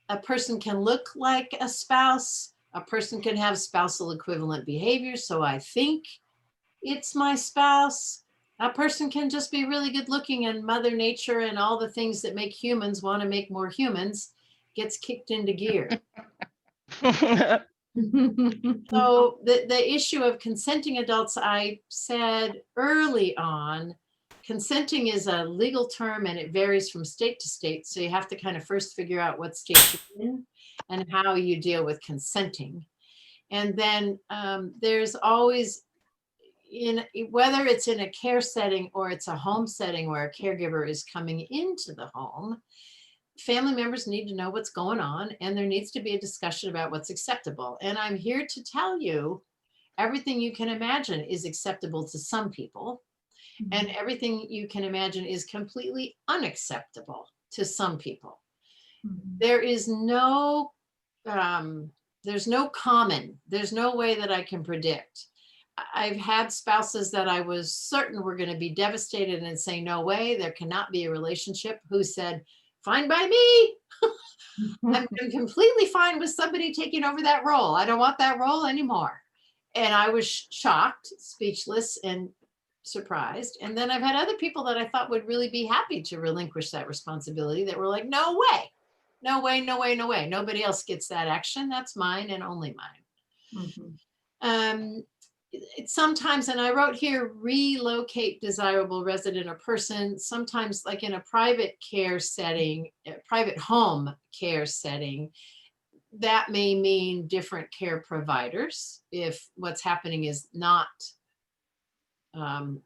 A person can look like a spouse. A person can have spousal equivalent behavior. So I think it's my spouse. A person can just be really good looking, and Mother Nature and all the things that make humans want to make more humans gets kicked into gear. So the issue of consenting adults, I said early on, consenting is a legal term and it varies from state to state. So you have to kind of first figure out what state you're in and how you deal with consenting. And then there's always, whether it's in a care setting or it's a home setting where a caregiver is coming into the home, family members need to know what's going on, and there needs to be a discussion about what's acceptable. And I'm here to tell you, everything you can imagine is acceptable to some people, and everything you can imagine is completely unacceptable to some people. There is no, there's no way that I can predict. I've had spouses that I was certain were going to be devastated and say, no way, there cannot be a relationship, who said, fine by me. I'm completely fine with somebody taking over that role. I don't want that role anymore. And I was shocked, speechless, and surprised. And then I've had other people that I thought would really be happy to relinquish that responsibility that were like, no way, no way, no way, no way. Nobody else gets that action. That's mine and only mine. Sometimes, and I wrote here, relocate desirable resident or person, sometimes like in a private care setting, a private home care setting, that may mean different care providers if what's happening is not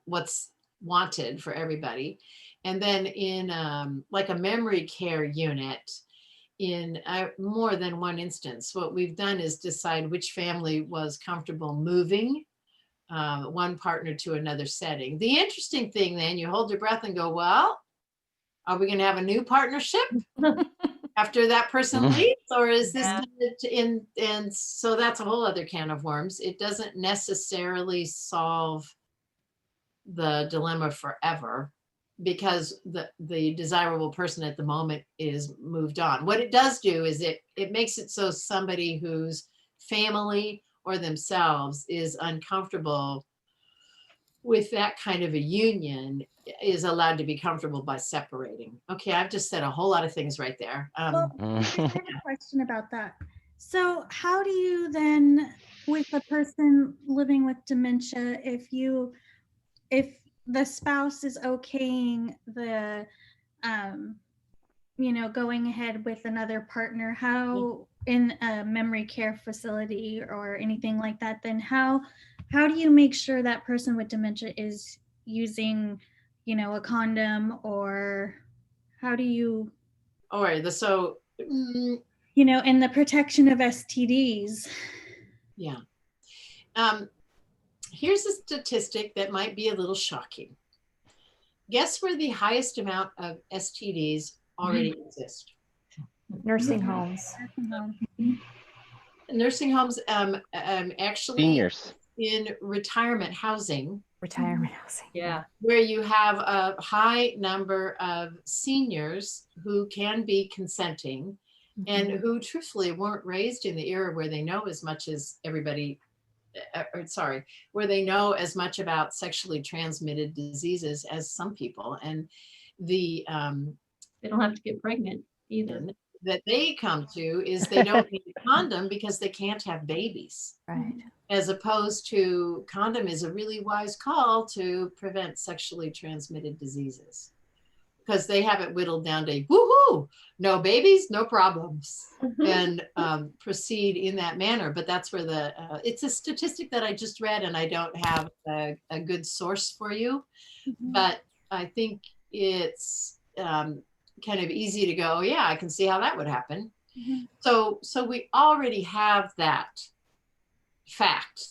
what's wanted for everybody. And then in like a memory care unit, in more than one instance, what we've done is decide which family was comfortable moving one partner to another setting. The interesting thing then, you hold your breath and go, well, are we going to have a new partnership after that person leaves, or is this in? And so that's a whole other can of worms. It doesn't necessarily solve the dilemma forever, because the desirable person at the moment is moved on. What it does do is it makes it so somebody whose family or themselves is uncomfortable with that kind of a union is allowed to be comfortable by separating. Okay, I've just said a whole lot of things right there. Well, I have a question about that. So how do you then, with a person living with dementia, if the spouse is okaying the, going ahead with another partner, how in a memory care facility or anything like that, then how do you make sure that person with dementia is using, a condom, or how do you? All right, so. In the protection of STDs. Yeah. Here's a statistic that might be a little shocking. Guess where the highest amount of STDs already exist? Nursing homes. Nursing homes, actually Seniors. in retirement housing. Retirement housing. Yeah. Where you have a high number of seniors who can be consenting and who truthfully weren't raised in the era where they know as much as everybody, where they know as much about sexually transmitted diseases as some people. And they don't have to get pregnant either. That they come to is they don't need a condom because they can't have babies. Right. As opposed to condom is a really wise call to prevent sexually transmitted diseases. because they have it whittled down to woohoo, no babies, no problems, and proceed in that manner. But that's where it's a statistic that I just read, and I don't have a good source for you, but I think it's kind of easy to go, yeah, I can see how that would happen. So we already have that fact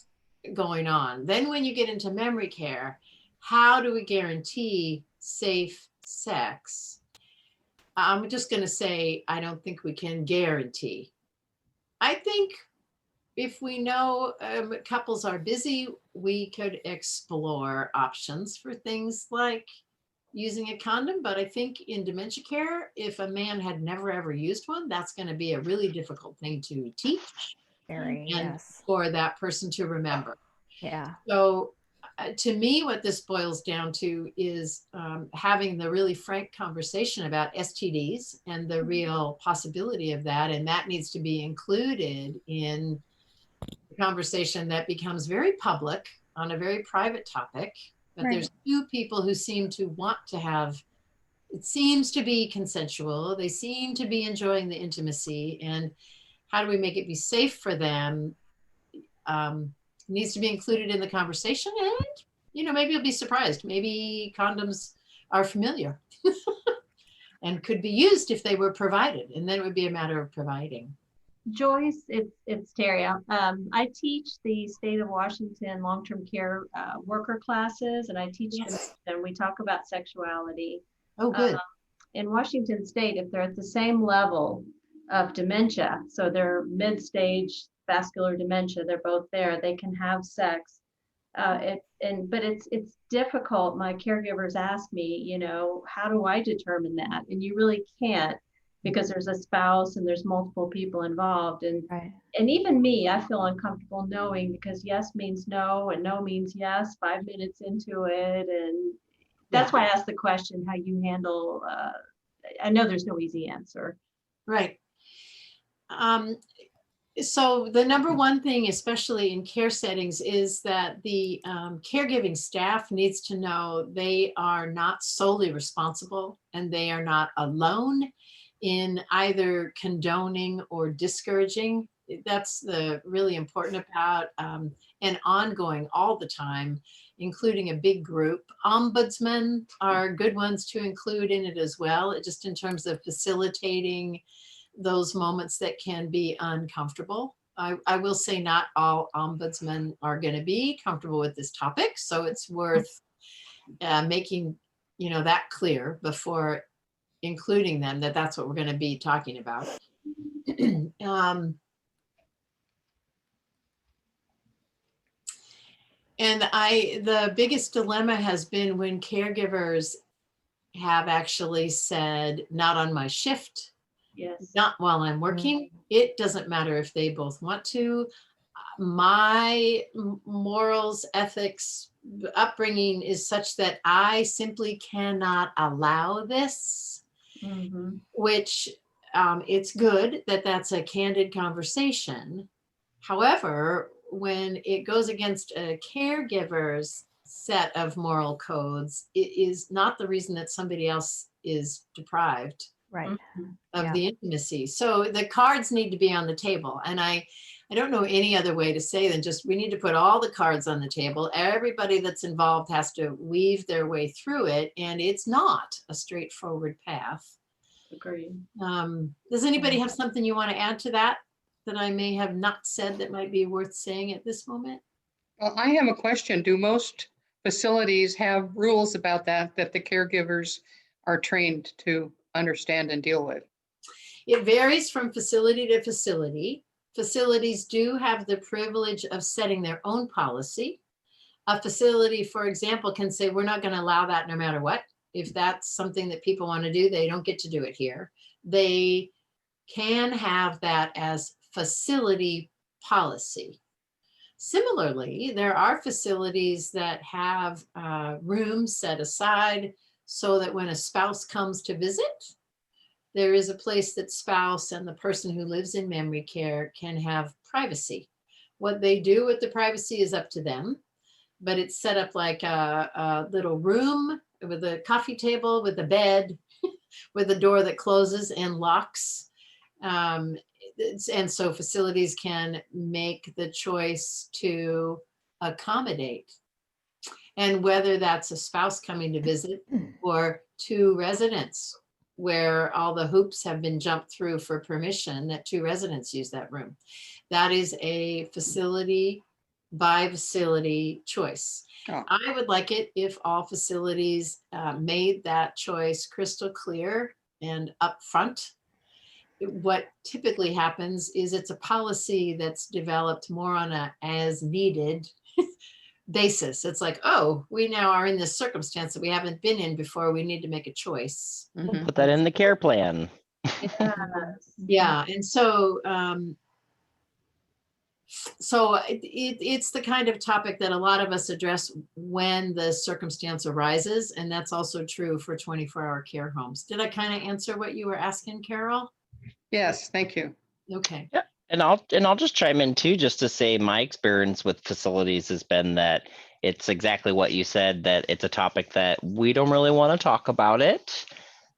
going on. Then when you get into memory care, how do we guarantee safe sex? I'm just going to say, I don't think we can guarantee. I think if we know couples are busy, we could explore options for things like using a condom. But I think in dementia care, if a man had never ever used one, that's going to be a really difficult thing to teach. Very, And yes. for that person to remember. Yeah. So to me, what this boils down to is having the really frank conversation about STDs and the real possibility of that. And that needs to be included in the conversation that becomes very public on a very private topic. But there's two people who seem to want to have, it seems to be consensual. They seem to be enjoying the intimacy. And how do we make it be safe for them? Needs to be included in the conversation. And, maybe you'll be surprised. Maybe condoms are familiar and could be used if they were provided. And then it would be a matter of providing. Joyce, it's Terry. I teach the state of Washington long-term care worker classes, and I teach them, and we talk about sexuality. Oh, good. In Washington state, if they're at the same level of dementia, so they're mid-stage vascular dementia, they're both there, they can have sex. But it's difficult. My caregivers ask me, how do I determine that? And you really can't, because there's a spouse and there's multiple people involved. And even me, I feel uncomfortable knowing, because yes means no and no means yes 5 minutes into it. And that's why I asked the question, how you handle, I know there's no easy answer. Right. So the number one thing, especially in care settings, is that the caregiving staff needs to know they are not solely responsible, and they are not alone in either condoning or discouraging. That's the really important about and ongoing all the time, including a big group. Ombudsmen are good ones to include in it as well, just in terms of facilitating those moments that can be uncomfortable. I will say not all ombudsmen are going to be comfortable with this topic, so it's worth making that clear before including them, that's what we're going to be talking about. And the biggest dilemma has been when caregivers have actually said, not on my shift, not while I'm working. It doesn't matter if they both want to. My morals, ethics, upbringing is such that I simply cannot allow this, which it's good that that's a candid conversation. However, when it goes against a caregiver's set of moral codes, it is not the reason that somebody else is deprived of the intimacy. So the cards need to be on the table. And I don't know any other way to say than just, we need to put all the cards on the table. Everybody that's involved has to weave their way through it. And it's not a straightforward path. Agreed. Does anybody have something you want to add to that I may have not said that might be worth saying at this moment? Well, I have a question. Do most facilities have rules about that the caregivers are trained to understand and deal with? It varies from facility to facility. Facilities do have the privilege of setting their own policy. A facility, for example, can say, we're not going to allow that no matter what. If that's something that people want to do, they don't get to do it here. They can have that as facility policy. Similarly, there are facilities that have rooms set aside so that when a spouse comes to visit, there is a place that spouse and the person who lives in memory care can have privacy. What they do with the privacy is up to them, but it's set up like a little room with a coffee table with a bed with a door that closes and locks. And so facilities can make the choice to accommodate. And whether that's a spouse coming to visit or two residents where all the hoops have been jumped through for permission that two residents use that room. That is a facility by facility choice. Oh. I would like it if all facilities made that choice crystal clear and upfront. What typically happens is it's a policy that's developed more on a as needed basis. It's like, oh, we now are in this circumstance that we haven't been in before. We need to make a choice. Mhm. Put that in the care plan. Yeah. And so, it's the kind of topic that a lot of us address when the circumstance arises. And that's also true for 24-hour care homes. Did I kind of answer what you were asking, Carol? Yes, thank you. Okay. Yeah. And I'll just chime in too, just to say my experience with facilities has been that it's exactly what you said, that it's a topic that we don't really want to talk about it.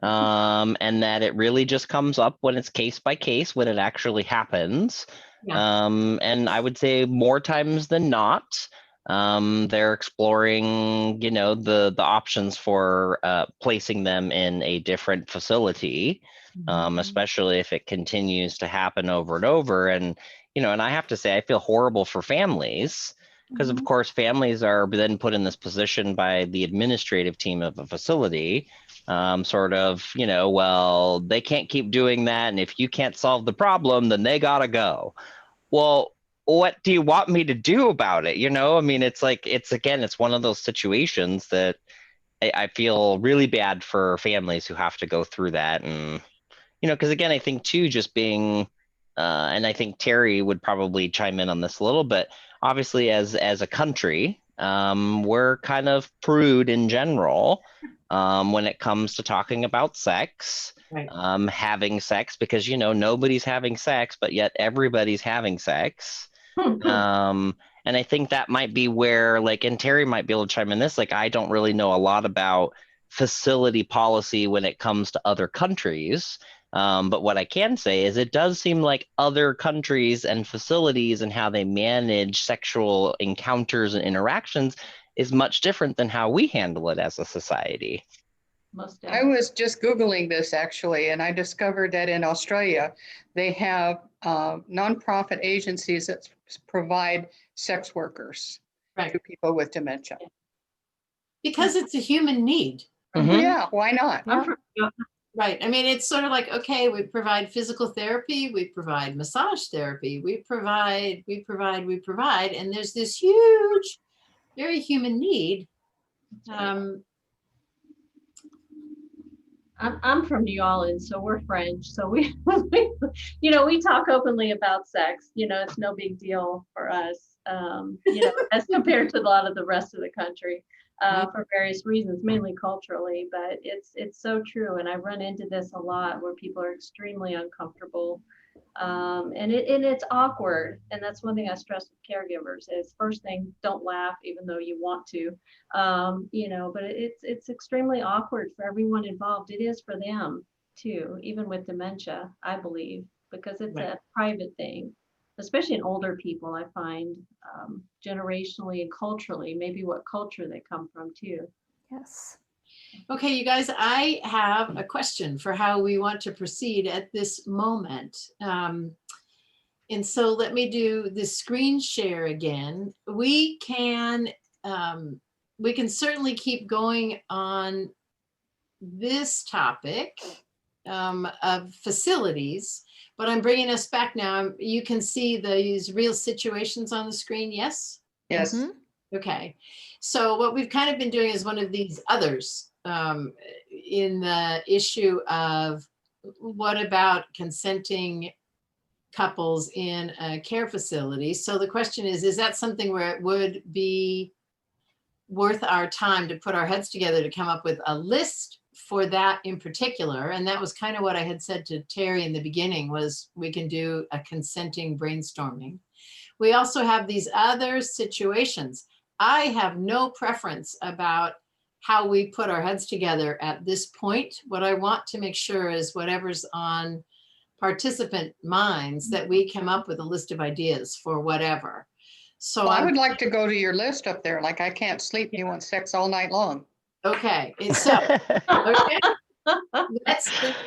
And that it really just comes up when it's case by case, when it actually happens. Yeah. And I would say more times than not, they're exploring, the options for placing them in a different facility, especially if it continues to happen over and over. And I have to say, I feel horrible for families because, of course, families are then put in this position by the administrative team of a facility, well, they can't keep doing that, and if you can't solve the problem, then they gotta go. Well, what do you want me to do about it? I mean, it's one of those situations that I feel really bad for families who have to go through that. And, because again, I think too, just being, and I think Terry would probably chime in on this a little bit, obviously as a country, we're kind of prude in general when it comes to talking about sex. Right. Having sex, because nobody's having sex, but yet everybody's having sex. And I think that might be where, and Terry might be able to chime in this, I don't really know a lot about facility policy when it comes to other countries. But what I can say is it does seem like other countries and facilities and how they manage sexual encounters and interactions is much different than how we handle it as a society. Most I definitely. was just Googling this actually, and I discovered that in Australia, they have nonprofit agencies that provide sex workers Right. to people with dementia. Because it's a human need. Mhm. Yeah, why not? Yeah. Right. I mean, it's sort of like, okay, we provide physical therapy, we provide massage therapy, we provide, and there's this huge, very human need. I'm from New Orleans, so we're French. So we we talk openly about sex. It's no big deal for us, as compared to a lot of the rest of the country, for various reasons, mainly culturally. But it's so true, and I run into this a lot where people are extremely uncomfortable, and it's awkward. And that's one thing I stress with caregivers is, first thing, don't laugh even though you want to. But it's extremely awkward for everyone involved. It is for them too, even with dementia, I believe, because it's Right. a private thing, especially in older people. I find generationally and culturally, maybe what culture they come from too. Yes. Okay, you guys, I have a question for how we want to proceed at this moment. And so let me do the screen share again. We can certainly keep going on this topic of facilities, but I'm bringing us back now. You can see these real situations on the screen, yes? Yes. Mhm. Okay, so what we've kind of been doing is one of these others in the issue of what about consenting couples in a care facility. So the question is that something where it would be worth our time to put our heads together to come up with a list for that in particular? And that was kind of what I had said to Terry in the beginning, was we can do a consenting brainstorming. We also have these other situations. I have no preference about how we put our heads together at this point. What I want to make sure is whatever's on participant minds, that we come up with a list of ideas for whatever. So Well, I would like to go to your list up there. Like, I can't sleep. You want sex all night long. okay. And so, okay.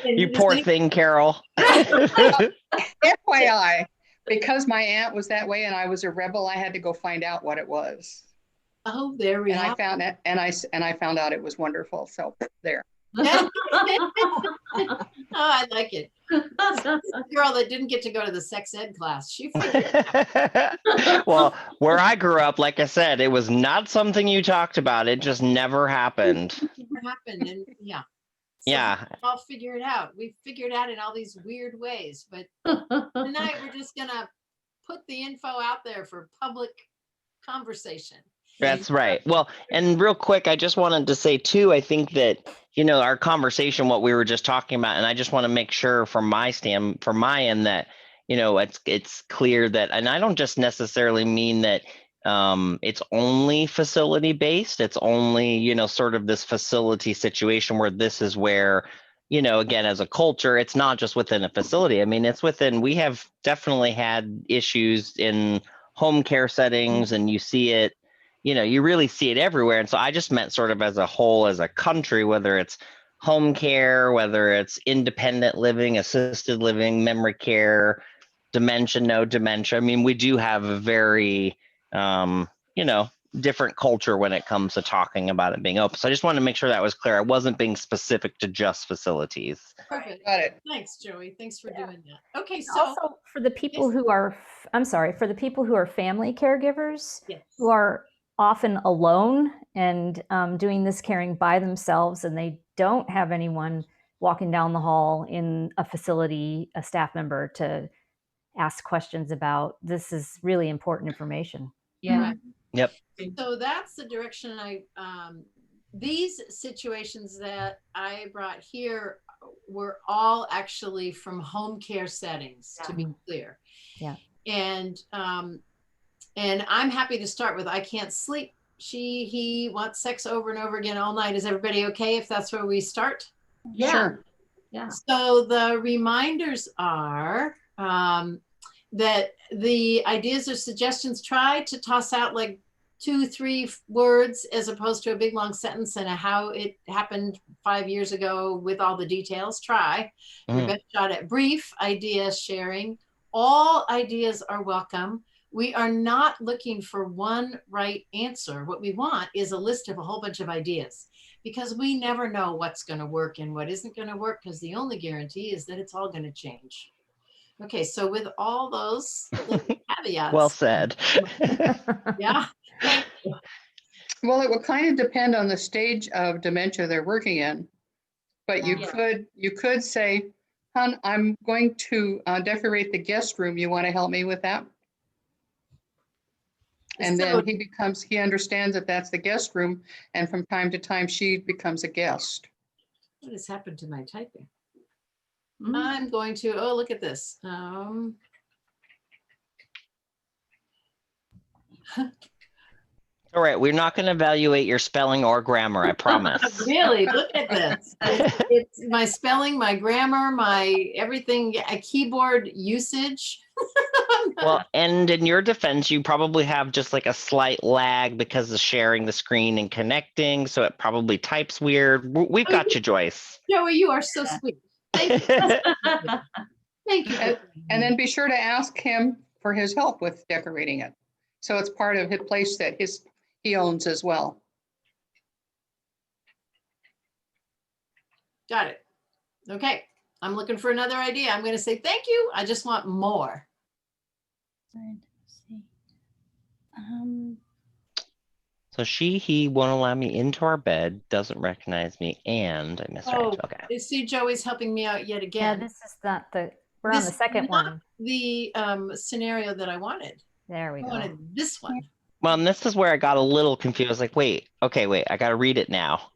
You poor thing, Carol. FYI, because my aunt was that way and I was a rebel, I had to go find out what it was. Oh, there we And are. I found it, and I found out it was wonderful. So there. Oh, I like it. The girl that didn't get to go to the sex ed class. She figured. Well, where I grew up, like I said, it was not something you talked about. It just never happened. It never happened. And yeah. So Yeah. I'll figure it out. We figured out in all these weird ways, but tonight we're just gonna put the info out there for public conversation. That's right. Well, and real quick, I just wanted to say too, I think that, our conversation, what we were just talking about, and I just want to make sure from my end that, it's clear that, and I don't just necessarily mean that it's only facility based. It's only, sort of this facility situation where this is where, again, as a culture, it's not just within a facility. I mean, it's within, we have definitely had issues in home care settings, and you see it, you really see it everywhere. And so I just meant sort of as a whole, as a country, whether it's home care, whether it's independent living, assisted living, memory care, dementia, no dementia. I mean, we do have a very, different culture when it comes to talking about it being open. So I just wanted to make sure that was clear. I wasn't being specific to just facilities. Perfect. Got it. Thanks, Joey. Thanks for doing that. Okay, so Also, for the people who are, for the people who are family caregivers, yes. who are often alone and doing this caring by themselves, and they don't have anyone walking down the hall in a facility, a staff member, to ask questions about. This is really important information. Yeah. Right. Yep. So that's the direction these situations that I brought here were all actually from home care settings, to be clear. Yeah. And I'm happy to start with, I can't sleep. He wants sex over and over again all night. Is everybody okay if that's where we start? Yeah. Sure. Yeah. So the reminders are that the ideas or suggestions, try to toss out like 2-3 words as opposed to a big long sentence and how it happened 5 years ago with all the details. Try your best shot at brief idea sharing. All ideas are welcome. We are not looking for one right answer. What we want is a list of a whole bunch of ideas, because we never know what's going to work and what isn't going to work, because the only guarantee is that it's all going to change. Okay, so with all those caveats. Well said. Yeah. Well, it will kind of depend on the stage of dementia they're working in, but you could say, "Hon, I'm going to decorate the guest room. You want to help me with that?" And then he understands that that's the guest room, and from time to time she becomes a guest. What has happened to my typing? I'm going to, look at this. All right, we're not going to evaluate your spelling or grammar, I promise. Really, look at this. It's my spelling, my grammar, my everything, a keyboard usage. Well, and in your defense, you probably have just like a slight lag because of sharing the screen and connecting, so it probably types weird. We've got you, Joyce. Joey, you are so sweet. Thank you. Thank you. And then be sure to ask him for his help with decorating it. So it's part of his place that he owns as well. Got it. Okay. I'm looking for another idea. I'm going to say thank you. I just want more. Let's see. So he won't allow me into our bed, doesn't recognize me, and I misread. Okay. You see, Joey's helping me out yet Yeah, again. this is not we're on the second one. The scenario that I wanted. There we I go. wanted this one. Well, and this is where I got a little confused. Like, wait, I got to read it now.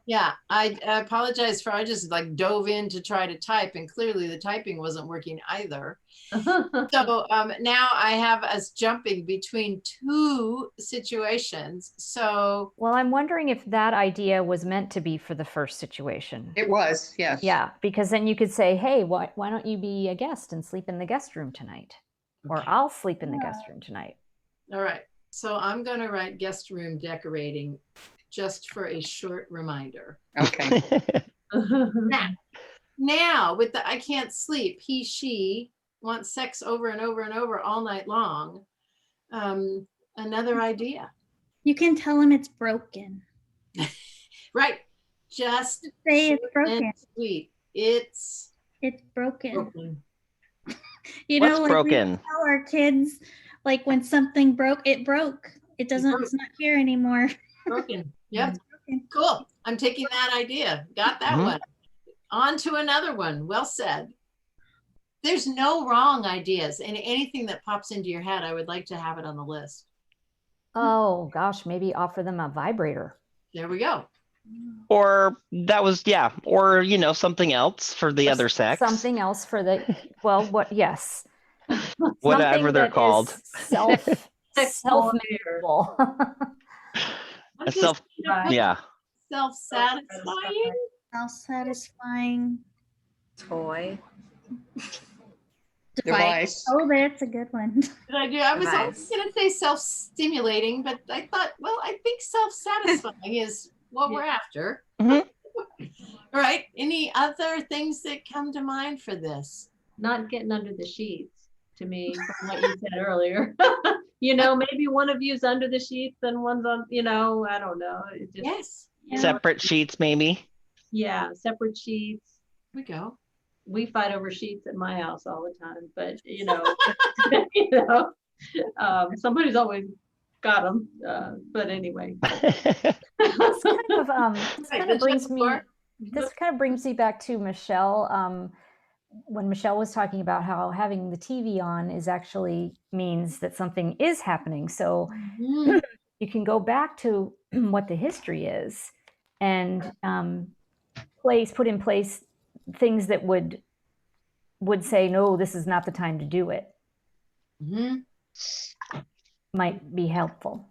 Yeah, I apologize for, I just like dove in to try to type and clearly the typing wasn't working either. So now I have us jumping between two situations. So, Well, I'm wondering if that idea was meant to be for the first situation. It was, yes. Yeah, because then you could say, hey, why don't you be a guest and sleep in the guest room tonight? Or okay. I'll sleep in the guest room tonight. All right. So I'm going to write guest room decorating just for a short reminder. Okay. Now with the I can't sleep, he, she wants sex over and over and over all night long. Another idea. You can tell them it's broken. Right. Just say it's short broken. and sweet. It's broken. broken. You What's know, like broken? we tell our kids, like when something broke, it broke. It doesn't, broke. it's not here anymore. Broken. Yep. It's broken. Cool. I'm taking that idea. Got that one. On to another one. Well said. There's no wrong ideas, and anything that pops into your head, I would like to have it on the list. Oh gosh, maybe offer them a vibrator. There we go. Or that was, yeah, or, you know, something else for the other sex. Something else for the, well, what, yes. Whatever Something they're that called. is self-managable. A self, yeah. Self-satisfying. Self-satisfying Toy. Device. Oh, that's a good one. Did I do? I was always going to say self-stimulating, but I thought, well, I think self-satisfying is what we're after. All right. Any other things that come to mind for this? Not getting under the sheets, to me, from what you said earlier. You know, maybe one of you's under the sheets and one's on, you know, I don't know. It just, Yes. Separate sheets, maybe. Yeah, separate sheets. We go. We fight over sheets at my house all the time, but you know, you know, somebody's always got them. But anyway, This kind of brings me back to Michelle. When Michelle was talking about how having the TV on is actually means that something is happening. So you can go back to what the history is and put in place things that would say, no, this is not the time to do it. Might be helpful.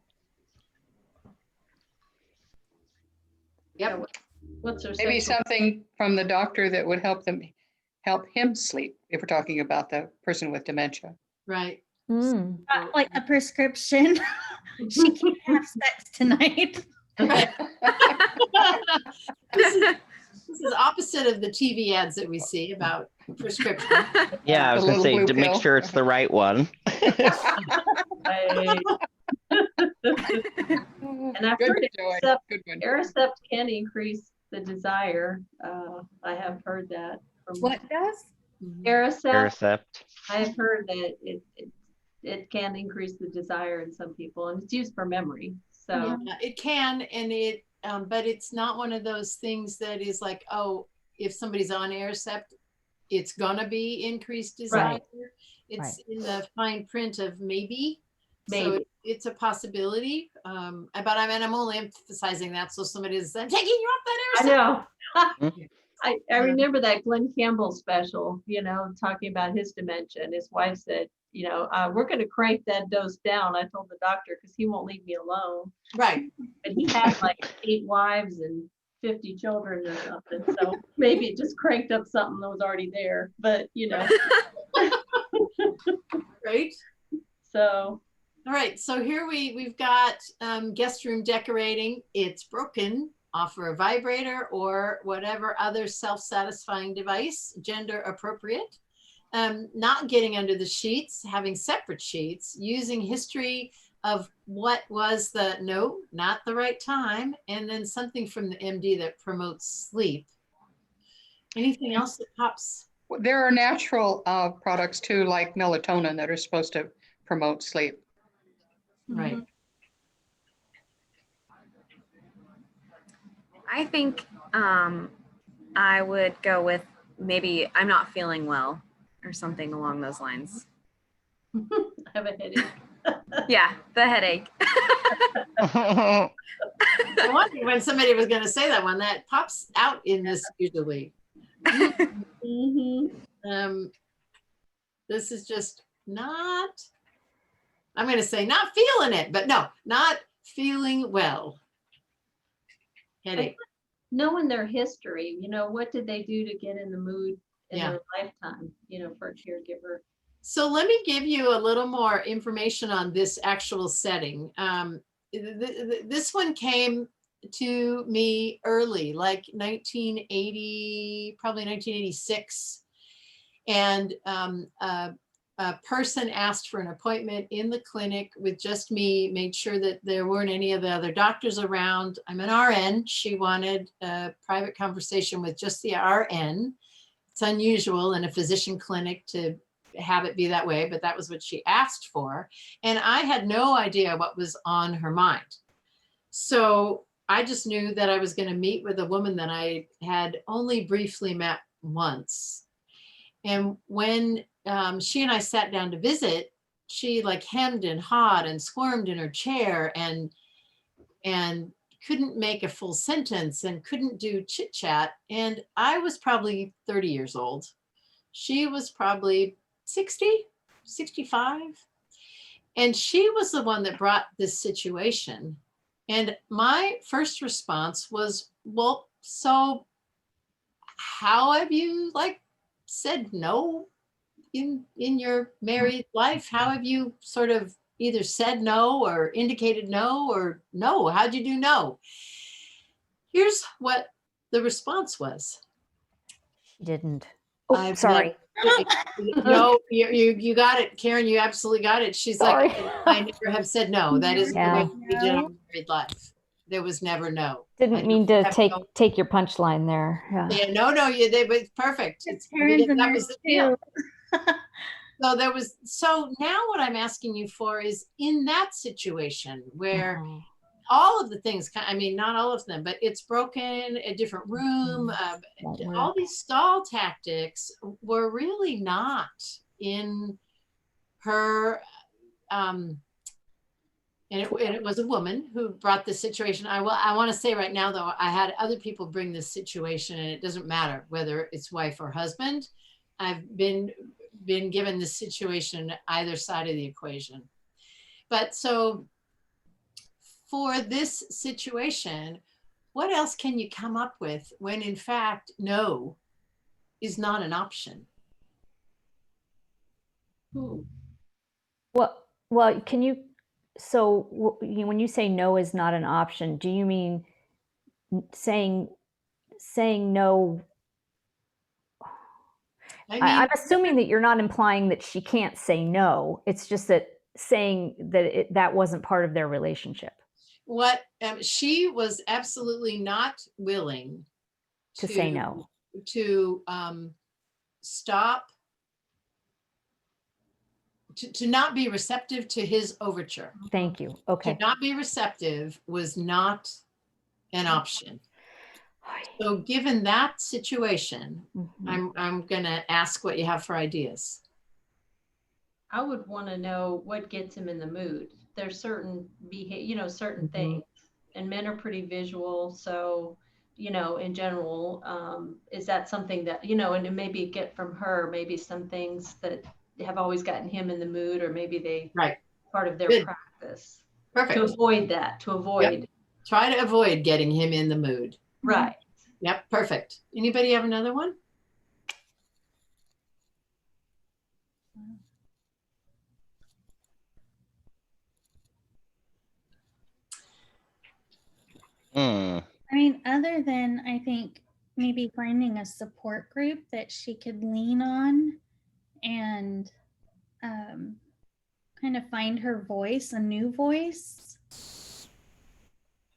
Yep. What's her Maybe sexual- something from the doctor that would help him sleep, if we're talking about the person with dementia. Right. Like a prescription. She can't have sex tonight. This is opposite of the TV ads that we see about prescription. Yeah, I was going to say, to make sure it's the right one. And I've heard Aricept can increase the desire. I have heard that. What does? Aricept. I have heard that it can increase the desire in some people, and it's used for memory. So yeah, it can, and it but it's not one of those things that is like, oh, if somebody's on Aricept, it's gonna be increased desire. Right. It's in the fine print of maybe. So it's a possibility. But I'm only emphasizing that so somebody is taking you off that Aricept. I know. I remember that Glenn Campbell special, you know, talking about his dementia, and his wife said, you know, we're going to crank that dose down. I told the doctor, because he won't leave me alone. Right. But he had like 8 wives and 50 children or something. So maybe it just cranked up something that was already there. But, you know. Right. So. All right. So here we've got guest room decorating. It's broken. Offer a vibrator or whatever other self-satisfying device, gender appropriate. Not getting under the sheets, having separate sheets, using history of what was not the right time, and then something from the MD that promotes sleep. Anything else that pops? There are natural products too, like melatonin, that are supposed to promote sleep. Right. I think I would go with maybe I'm not feeling well or something along those lines. I have a headache. Yeah, the headache. I wondered when somebody was going to say that one. That pops out in this usually. This is just not, I'm going to say not feeling it, but no, not feeling well. Headache. Knowing their history, you know, what did they do to get in the mood in Yeah. their lifetime, you know, for a caregiver. So let me give you a little more information on this actual setting. This one came to me early, like 1980, probably 1986. And a person asked for an appointment in the clinic with just me, made sure that there weren't any of the other doctors around. I'm an RN. She wanted a private conversation with just the RN. It's unusual in a physician clinic to have it be that way, but that was what she asked for. And I had no idea what was on her mind. So I just knew that I was going to meet with a woman that I had only briefly met once. And when she and I sat down to visit, she like hemmed and hawed and squirmed in her chair and couldn't make a full sentence and couldn't do chit chat. And I was probably 30 years old. She was probably 60, 65. And she was the one that brought this situation. And my first response was, well, so how have you like said no in your married life? How have you sort of either said no or indicated no or no? How'd you do no? Here's what the response was. She didn't. Oh, sorry. No, you got it, Karen. You absolutely got it. She's Sorry. like, I never have said no. That isn't Yeah. the way we did our married life. There was never no. Didn't mean to take your punchline there. Yeah. No, it's perfect. It's that was the deal. So now what I'm asking you for is in that situation where all of the things, I mean, not all of them, but it's broken, a different room, all these stall tactics were really not in her, and it was a woman who brought this situation. I want to say right now, though, I had other people bring this situation, and it doesn't matter whether it's wife or husband. I've been given this situation either side of the equation. But so for this situation, what else can you come up with when in fact no is not an option? Well, can you, so when you say no is not an option, do you mean saying no? I'm assuming that you're not implying that she can't say no. It's just that saying that that wasn't part of their relationship. What she was absolutely not willing to say no, to stop, to not be receptive to his overture. Thank you. Okay. To not be receptive was not an option. So given that situation, I'm gonna ask what you have for ideas. I would want to know what gets him in the mood. There's certain certain things, and men are pretty visual. So, in general, is that something that, and maybe get from her, maybe some things that have always gotten him in the mood, or maybe they part of their practice. Perfect. To avoid that, Yep. Try to avoid getting him in the mood. Right. Yep. Perfect. Anybody have another one? I mean, other than, I think, maybe finding a support group that she could lean on and kind of find her voice, a new voice.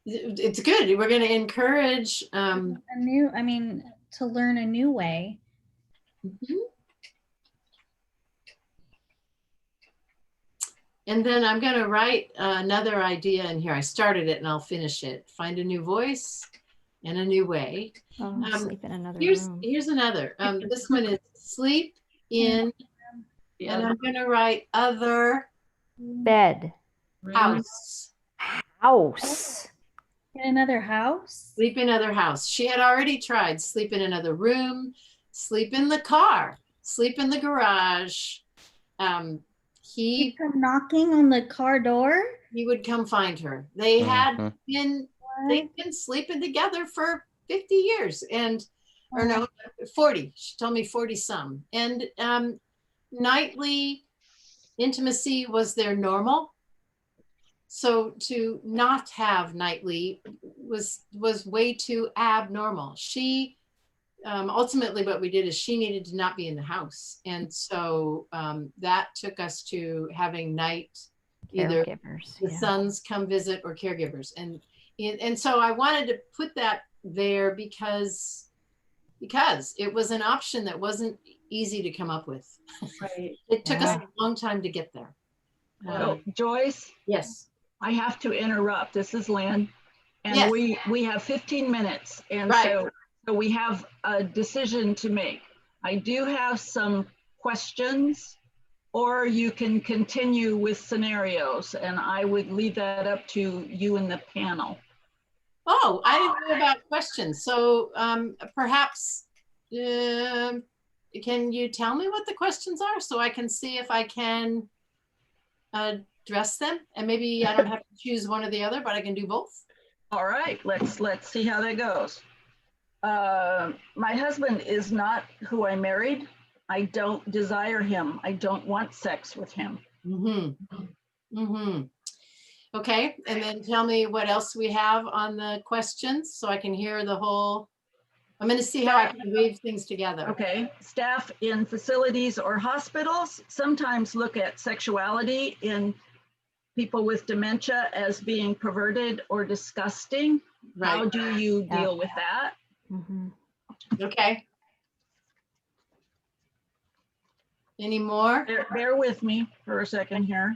It's good. We're going to encourage to learn a new way. And then I'm going to write another idea in here. I started it and I'll finish it. Find a new voice and a new way. Sleep in another room. Here's another. This one is sleep in, and I'm going to write other Bed. House. House. In another house? Sleep in another house. She had already tried sleep in another room, sleep in the car, sleep in the garage. He'd come knocking on the car door? He would come find her. They had Mhm. been, they'd been sleeping together for 50 years and, or no, 40. She told me 40 some. And nightly intimacy was their normal. So to not have nightly was way too abnormal. She ultimately what we did is she needed to not be in the house. And so that took us to having night, either Caregivers. the sons come visit or caregivers. And so I wanted to put that there because it was an option that wasn't easy to come up with. Right. It took us a long time to get there. So, Joyce, Yes. I have to interrupt. This is Lynn. And Yes. we have 15 minutes. And Right. so we have a decision to make. I do have some questions, or you can continue with scenarios, and I would leave that up to you and the panel. Oh, I didn't know about questions. So perhaps, can you tell me what the questions are so I can see if I can address them? And maybe I don't have to choose one or the other, but I can do both. All right, let's see how that goes. My husband is not who I married. I don't desire him. I don't want sex with him. Okay, and then tell me what else we have on the questions so I can hear the whole. I'm going to see how I can weave things together. Okay, staff in facilities or hospitals sometimes look at sexuality in people with dementia as being perverted or disgusting. Right. How do you deal with that? Okay. Any more? Bear with me for a second here.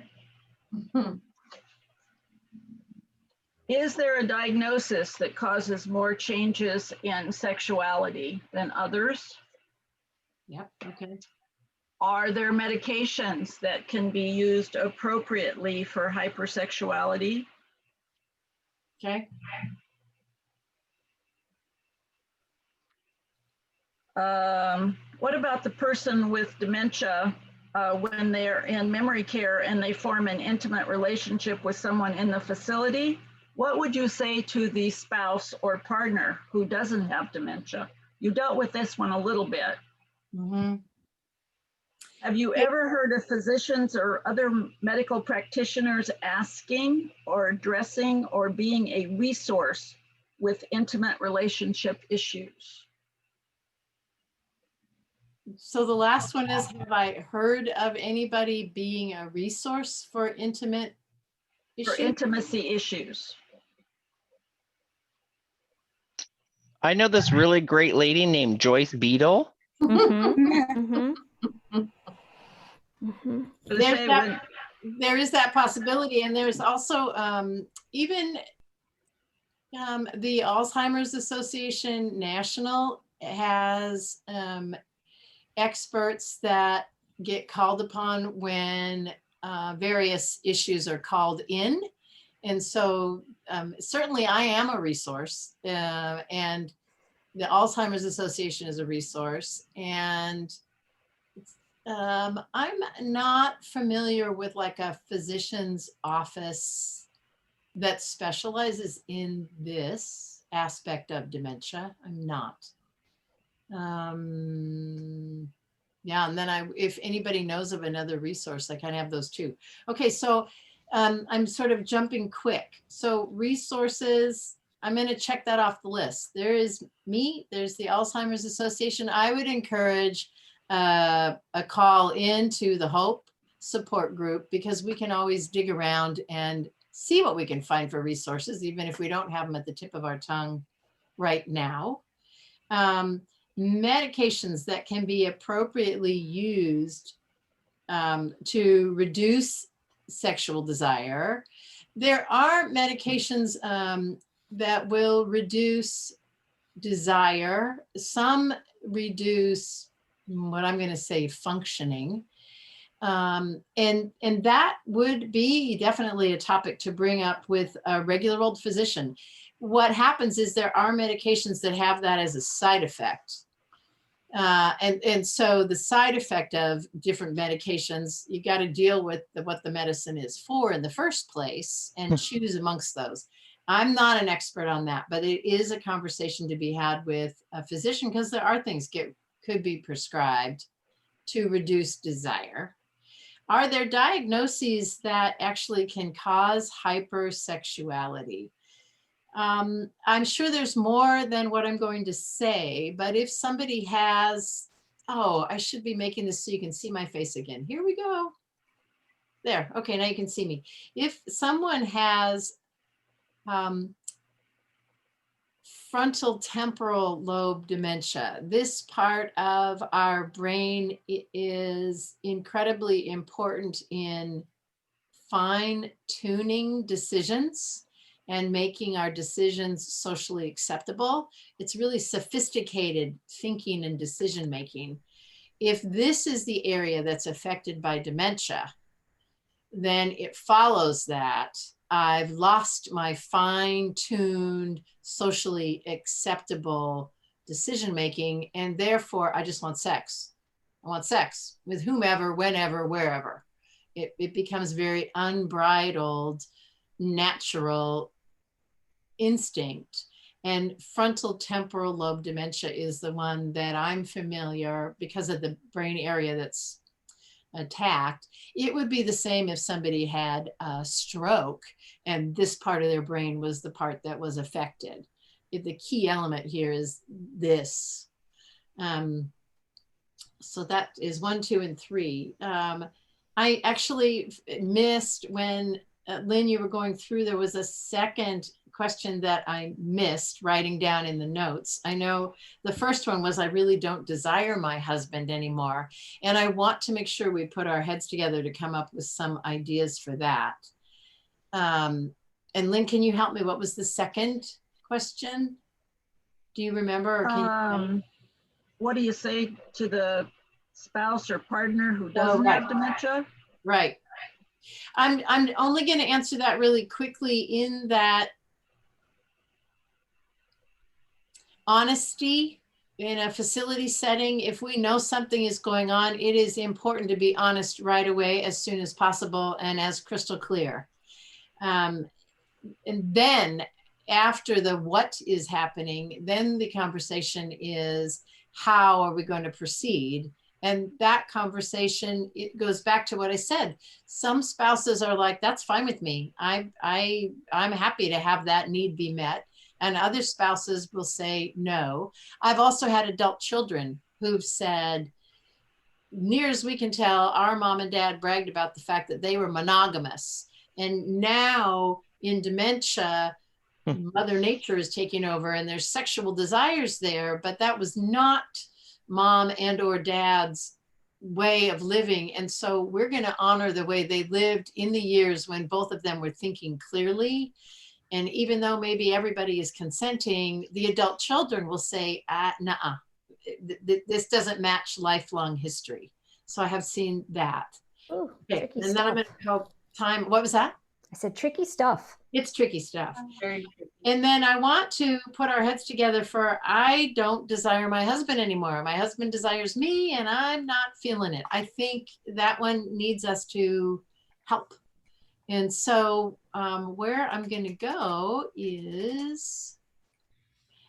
Is there a diagnosis that causes more changes in sexuality than others? Yep. Okay. Are there medications that can be used appropriately for hypersexuality? Okay. What about the person with dementia when they're in memory care and they form an intimate relationship with someone in the facility? What would you say to the spouse or partner who doesn't have dementia? You dealt with this one a little bit. Have you ever heard of physicians or other medical practitioners asking or addressing or being a resource with intimate relationship issues? So the last one is, have I heard of anybody being a resource for intimate issues? For intimacy issues. I know this really great lady named Joyce Beedle. There is that possibility. And there's also even the Alzheimer's Association National has experts that get called upon when various issues are called in. And so certainly I am a resource, and the Alzheimer's Association is a resource. And I'm not familiar with like a physician's office that specializes in this aspect of dementia. I'm not. Yeah, and then if anybody knows of another resource, I kind of have those too. Okay, so I'm sort of jumping quick. So resources, I'm going to check that off the list. There is me, there's the Alzheimer's Association. I would encourage a call into the HOPE support group, because we can always dig around and see what we can find for resources, even if we don't have them at the tip of our tongue right now. Medications that can be appropriately used to reduce sexual desire. There are medications that will reduce desire. Some reduce what I'm going to say functioning. And that would be definitely a topic to bring up with a regular old physician. What happens is there are medications that have that as a side effect. And so the side effect of different medications, you got to deal with what the medicine is for in the first place and choose amongst those. I'm not an expert on that, but it is a conversation to be had with a physician, because there are things could be prescribed to reduce desire. Are there diagnoses that actually can cause hypersexuality? I'm sure there's more than what I'm going to say, but if somebody has, oh, I should be making this so you can see my face again. Here we go. There. Okay, now you can see me. If someone has frontal temporal lobe dementia, this part of our brain is incredibly important in fine-tuning decisions and making our decisions socially acceptable. It's really sophisticated thinking and decision making. If this is the area that's affected by dementia, then it follows that I've lost my fine-tuned, socially acceptable decision making, and therefore I just want sex. I want sex with whomever, whenever, wherever. It becomes very unbridled, natural instinct. And frontal temporal lobe dementia is the one that I'm familiar, because of the brain area that's attacked. It would be the same if somebody had a stroke and this part of their brain was the part that was affected. The key element here is this. So that is 1, 2, and 3. I actually missed when Lynn, you were going through, there was a second question that I missed writing down in the notes. I know the first one was, I really don't desire my husband anymore. And I want to make sure we put our heads together to come up with some ideas for that. And Lynn, can you help me? What was the second question? Do you remember? Or can you... What do you say to the spouse or partner who doesn't have dementia? Right. I'm only going to answer that really quickly, in that honesty in a facility setting. If we know something is going on, it is important to be honest right away, as soon as possible, and as crystal clear. And then after the what is happening, then the conversation is, how are we going to proceed? And that conversation, it goes back to what I said. Some spouses are like, that's fine with me. I'm happy to have that need be met. And other spouses will say no. I've also had adult children who've said, near as we can tell, our mom and dad bragged about the fact that they were monogamous. And now in dementia, Mother Nature is taking over and there's sexual desires there, but that was not mom and or dad's way of living. And so we're going to honor the way they lived in the years when both of them were thinking clearly. And even though maybe everybody is consenting, the adult children will say, nuh-uh, this doesn't match lifelong history. So I have seen that. Ooh, okay. And then I'm going to help time. What was that? I said tricky stuff. It's tricky stuff. Very tricky. And then I want to put our heads together for, I don't desire my husband anymore. My husband desires me and I'm not feeling it. I think that one needs us to help. And so where I'm going to go is,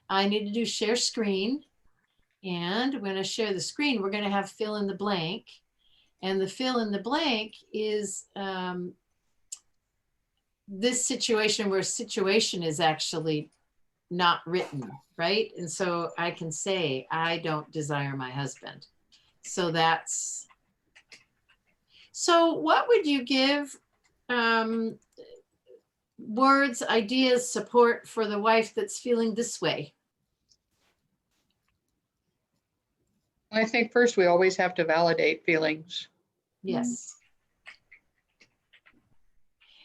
I need to do share screen. And when I share the screen, we're going to have fill in the blank. And the fill in the blank is this situation where situation is actually not written, right? And so I can say, I don't desire my husband. So that's, so what would you give words, ideas, support for the wife that's feeling this way? I think first we always have to validate feelings. Yes.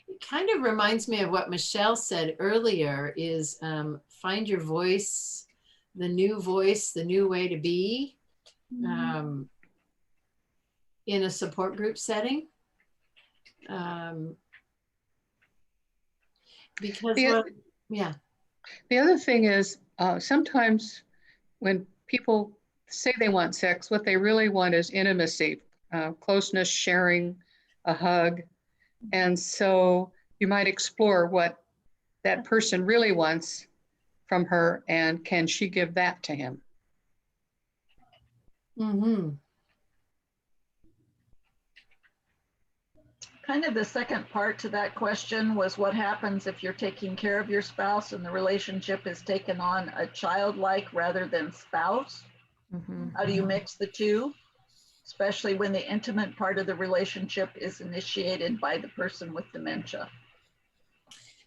It kind of reminds me of what Michelle said earlier, is find your voice, the new way to be. in a support group setting. Because yeah. The other thing is sometimes when people say they want sex, what they really want is intimacy, closeness, sharing, a hug. And so you might explore what that person really wants from her, and can she give that to him? Mm-hmm. Kind of the second part to that question was what happens if you're taking care of your spouse and the relationship is taken on a childlike rather than spouse? How do you mix the two? Especially when the intimate part of the relationship is initiated by the person with dementia.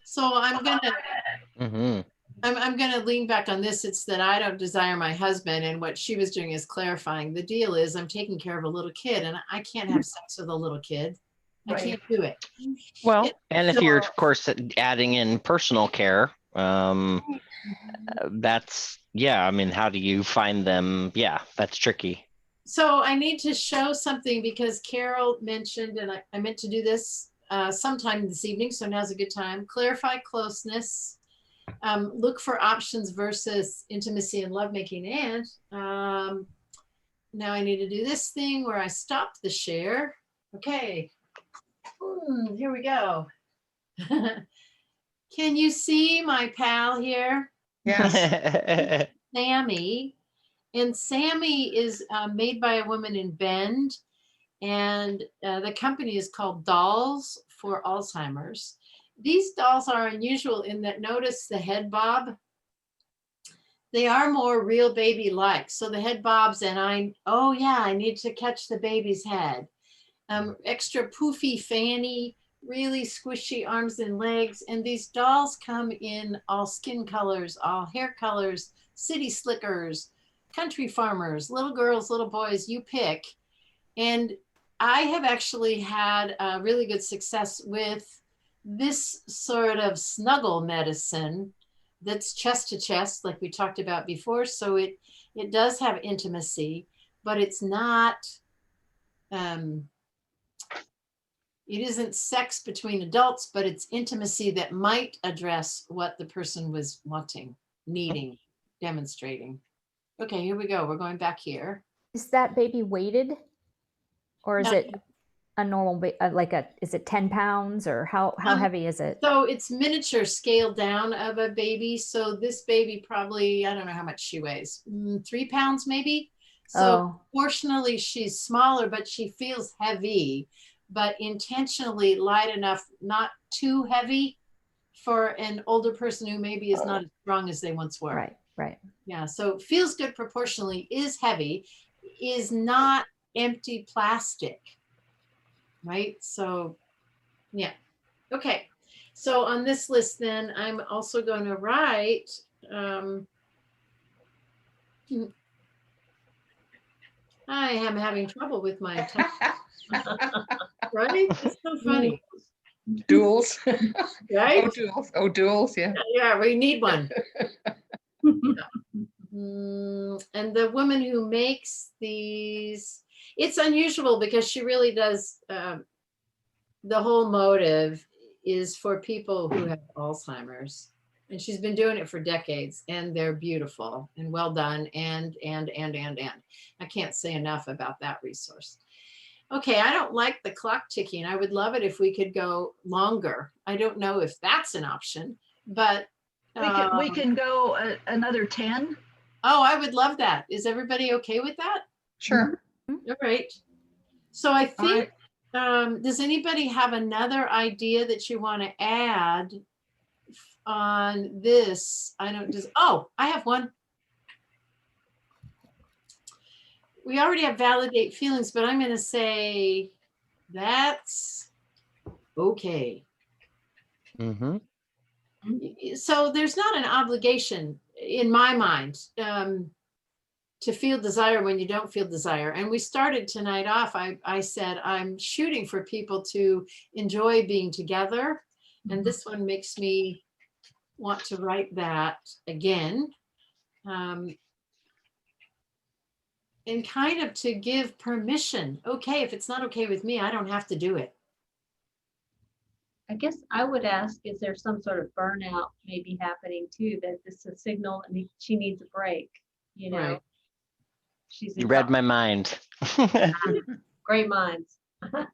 So I'm gonna lean back on this. It's that I don't desire my husband, and what she was doing is clarifying. The deal is I'm taking care of a little kid, and I can't have sex with a little kid. I can't do it. Well, and if you're, of course, adding in personal care, that's, yeah, I mean, how do you find them? Yeah, that's tricky. So I need to show something because Carol mentioned, and I meant to do this sometime this evening, so now's a good time. Clarify closeness, look for options versus intimacy and lovemaking. And now I need to do this thing where I stop the share. Okay, here we go. Can you see my pal here? Yes. Sammy. And Sammy is made by a woman in Bend, and the company is called Dolls for Alzheimer's. These dolls are unusual in that, notice the head bob. They are more real baby-like. So the head bobs, and I need to catch the baby's head. Extra poofy fanny, really squishy arms and legs. And these dolls come in all skin colors, all hair colors, city slickers, country farmers, little girls, little boys, you pick. And I have actually had really good success with this sort of snuggle medicine that's chest to chest, like we talked about before. So it does have intimacy, but it's not, it isn't sex between adults, but it's intimacy that might address what the person was wanting, needing, demonstrating. Okay, here we go. We're going back here. Is that baby weighted, or is it a normal, is it 10 pounds, or how heavy is it? So it's miniature scale down of a baby. So this baby probably, I don't know how much she weighs, 3 pounds maybe. So proportionally she's smaller, but she feels heavy, but intentionally light enough, not too heavy for an older person who maybe is not as strong as they once were. Right, right. Yeah, so feels good proportionally, is heavy, is not empty plastic, right? So, yeah. Okay, so on this list then, I'm also going to write, I am having trouble with my text. Right? It's so funny. Duels. Right? Oh, duels, yeah. Yeah, we need one. And the woman who makes these, it's unusual because she really does, the whole motive is for people who have Alzheimer's. And she's been doing it for decades, and they're beautiful and well done. And I can't say enough about that resource. Okay, I don't like the clock ticking. I would love it if we could go longer. I don't know if that's an option, but we can go another 10. Oh, I would love that. Is everybody okay with that? Sure. All right. So I think, does anybody have another idea that you want to add on this? I have one. We already have validate feelings, but I'm going to say that's okay. So there's not an obligation in my mind to feel desire when you don't feel desire. And we started tonight off, I said, I'm shooting for people to enjoy being together. And this one makes me want to write that again. and kind of to give permission. Okay, if it's not okay with me, I don't have to do it. I guess I would ask, is there some sort of burnout maybe happening too, that this is a signal and she needs a break, you know? Right. She's You read my mind. great minds. Well,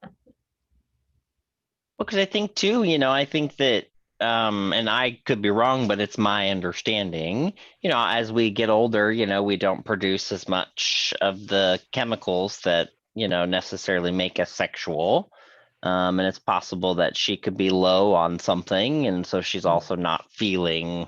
because I think too, I think that, and I could be wrong, but it's my understanding, as we get older, we don't produce as much of the chemicals that, necessarily make us sexual. And it's possible that she could be low on something. And so she's also not feeling,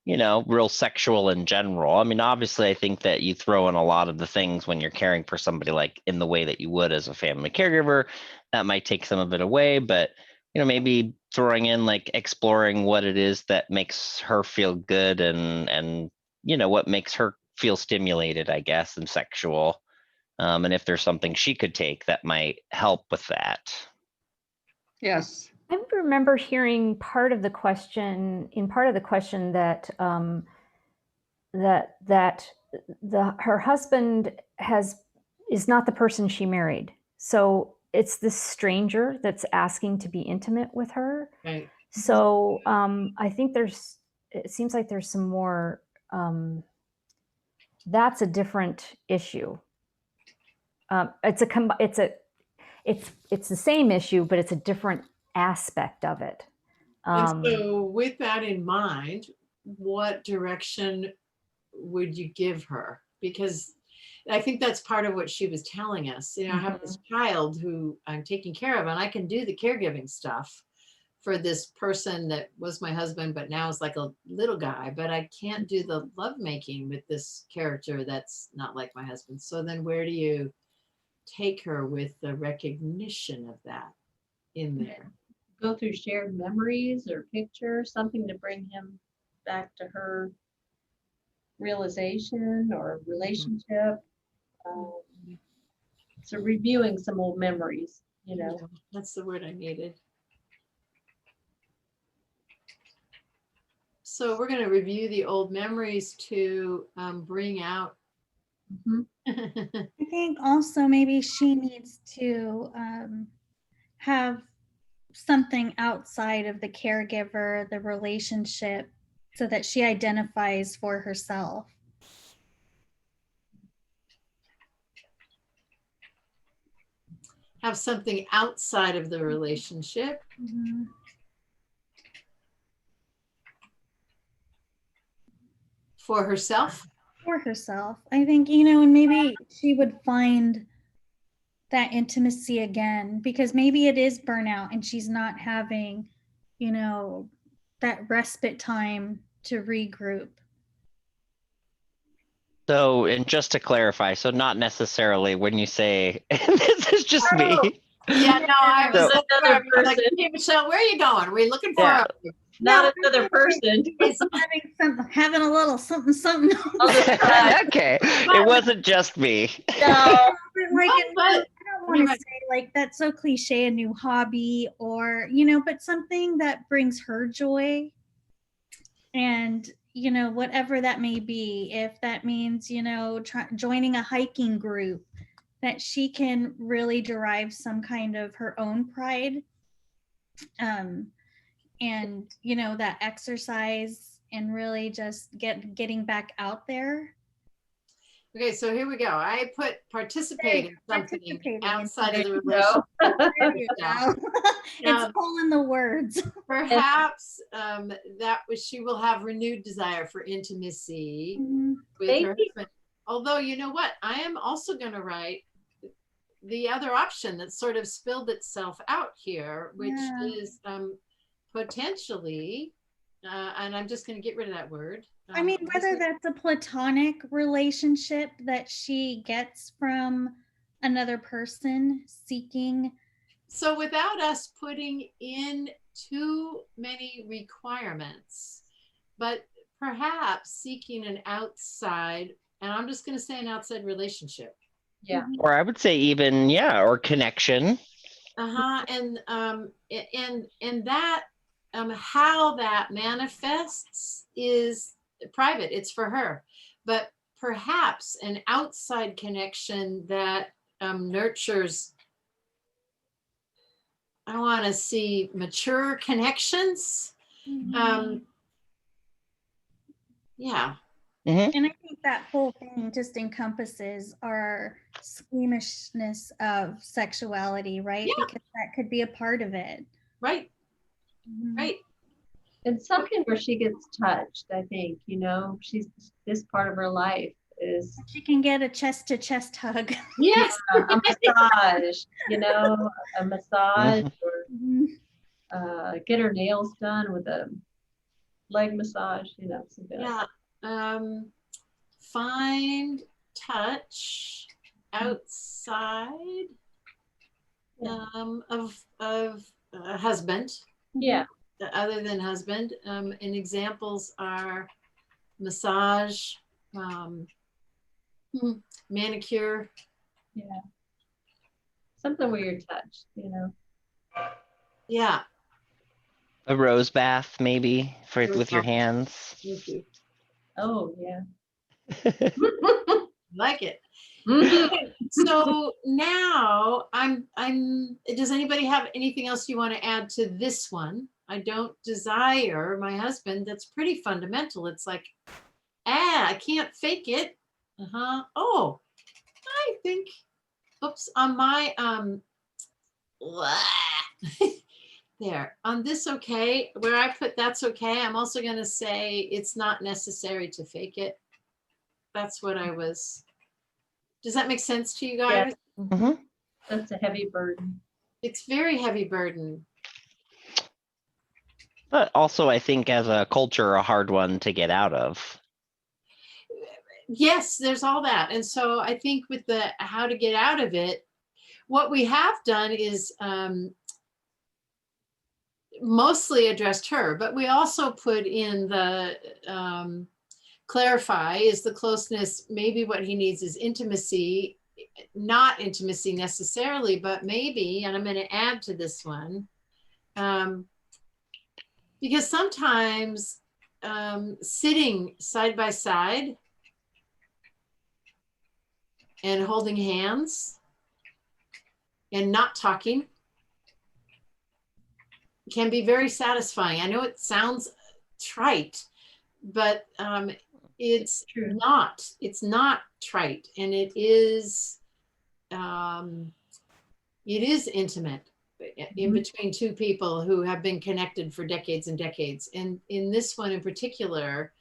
real sexual in general. I mean, obviously, I think that you throw in a lot of the things when you're caring for somebody like in the way that you would as a family caregiver, that might take some of it away. But, maybe throwing in like exploring what it is that makes her feel good and what makes her feel stimulated, I guess, and sexual. And if there's something she could take that might help with that. Yes. I remember hearing part of the question that her husband is not the person she married. So it's this stranger that's asking to be intimate with her. Right. So I think it seems like there's some more, that's a different issue. It's the same issue, but it's a different aspect of it. And so with that in mind, what direction would you give her? Because I think that's part of what she was telling us. I have this child who I'm taking care of, and I can do the caregiving stuff for this person that was my husband, but now is like a little guy, but I can't do the lovemaking with this character that's not like my husband. So then where do you take her with the recognition of that in there? Go through shared memories or pictures, something to bring him back to her realization or relationship. So reviewing some old memories, That's the word I needed. So we're going to review the old memories to bring out. I think also maybe she needs to have something outside of the caregiver, the relationship, so that she identifies for herself. Have something outside of the relationship. Mm-hmm. For herself? For herself. I think, and maybe she would find that intimacy again, because maybe it is burnout and she's not having, that respite time to regroup. So, and just to clarify, so not necessarily when you say, this is just me. Yeah, no, I was another person. like, hey, Michelle, where are you going? We're looking for not another person. It's having a little something. Okay, it wasn't just me. No, I don't want to say like that's so cliche, a new hobby or, but something that brings her joy. And, whatever that may be, if that means, joining a hiking group, that she can really derive some kind of her own pride. And, that exercise and really just getting back out there. Okay, so here we go. I put participate in something outside of the relationship. There you go. It's pulling the words. Perhaps she will have renewed desire for intimacy with her husband. Although, you know what? I am also going to write the other option that sort of spilled itself out here, which is potentially, and I'm just going to get rid of that word. I mean, whether that's a platonic relationship that she gets from another person seeking. So without us putting in too many requirements, but perhaps seeking an outside, and I'm just going to say an outside relationship. Yeah. Or I would say even, or connection. And that, how that manifests is private. It's for her. But perhaps an outside connection that nurtures, I want to see mature connections. Yeah. And I think that whole thing just encompasses our squeamishness of sexuality, right? Yeah. Because that could be a part of it. Right. Right. It's something where she gets touched, I think, you know, this part of her life is. She can get a chest to chest hug. Yes. A massage, you know, a massage, or get her nails done with a leg massage, you know, something like that. Find touch outside of a husband. Yeah. Other than husband. And examples are massage, manicure. Yeah. Something where you're touched, you know. Yeah. A rose bath, maybe, with your hands. Oh, yeah. Like it. So now does anybody have anything else you want to add to this one? I don't desire my husband. That's pretty fundamental. It's like, I can't fake it. Oh, I think, oops, on my, there, on this okay, where I put that's okay, I'm also going to say it's not necessary to fake it. That's what I was. Does that make sense to you guys? Yeah. That's a heavy burden. It's very heavy burden. But also, I think as a culture, a hard one to get out of. Yes, there's all that. And so I think with the how to get out of it, what we have done is mostly addressed her, but we also put in the clarify is the closeness, maybe what he needs is intimacy, not intimacy necessarily, but maybe, and I'm going to add to this one, because sometimes sitting side by side and holding hands and not talking can be very satisfying. I know it sounds trite, but it's not. It's not trite, and it is intimate in between two people who have been connected for decades and decades. And in this one in particular,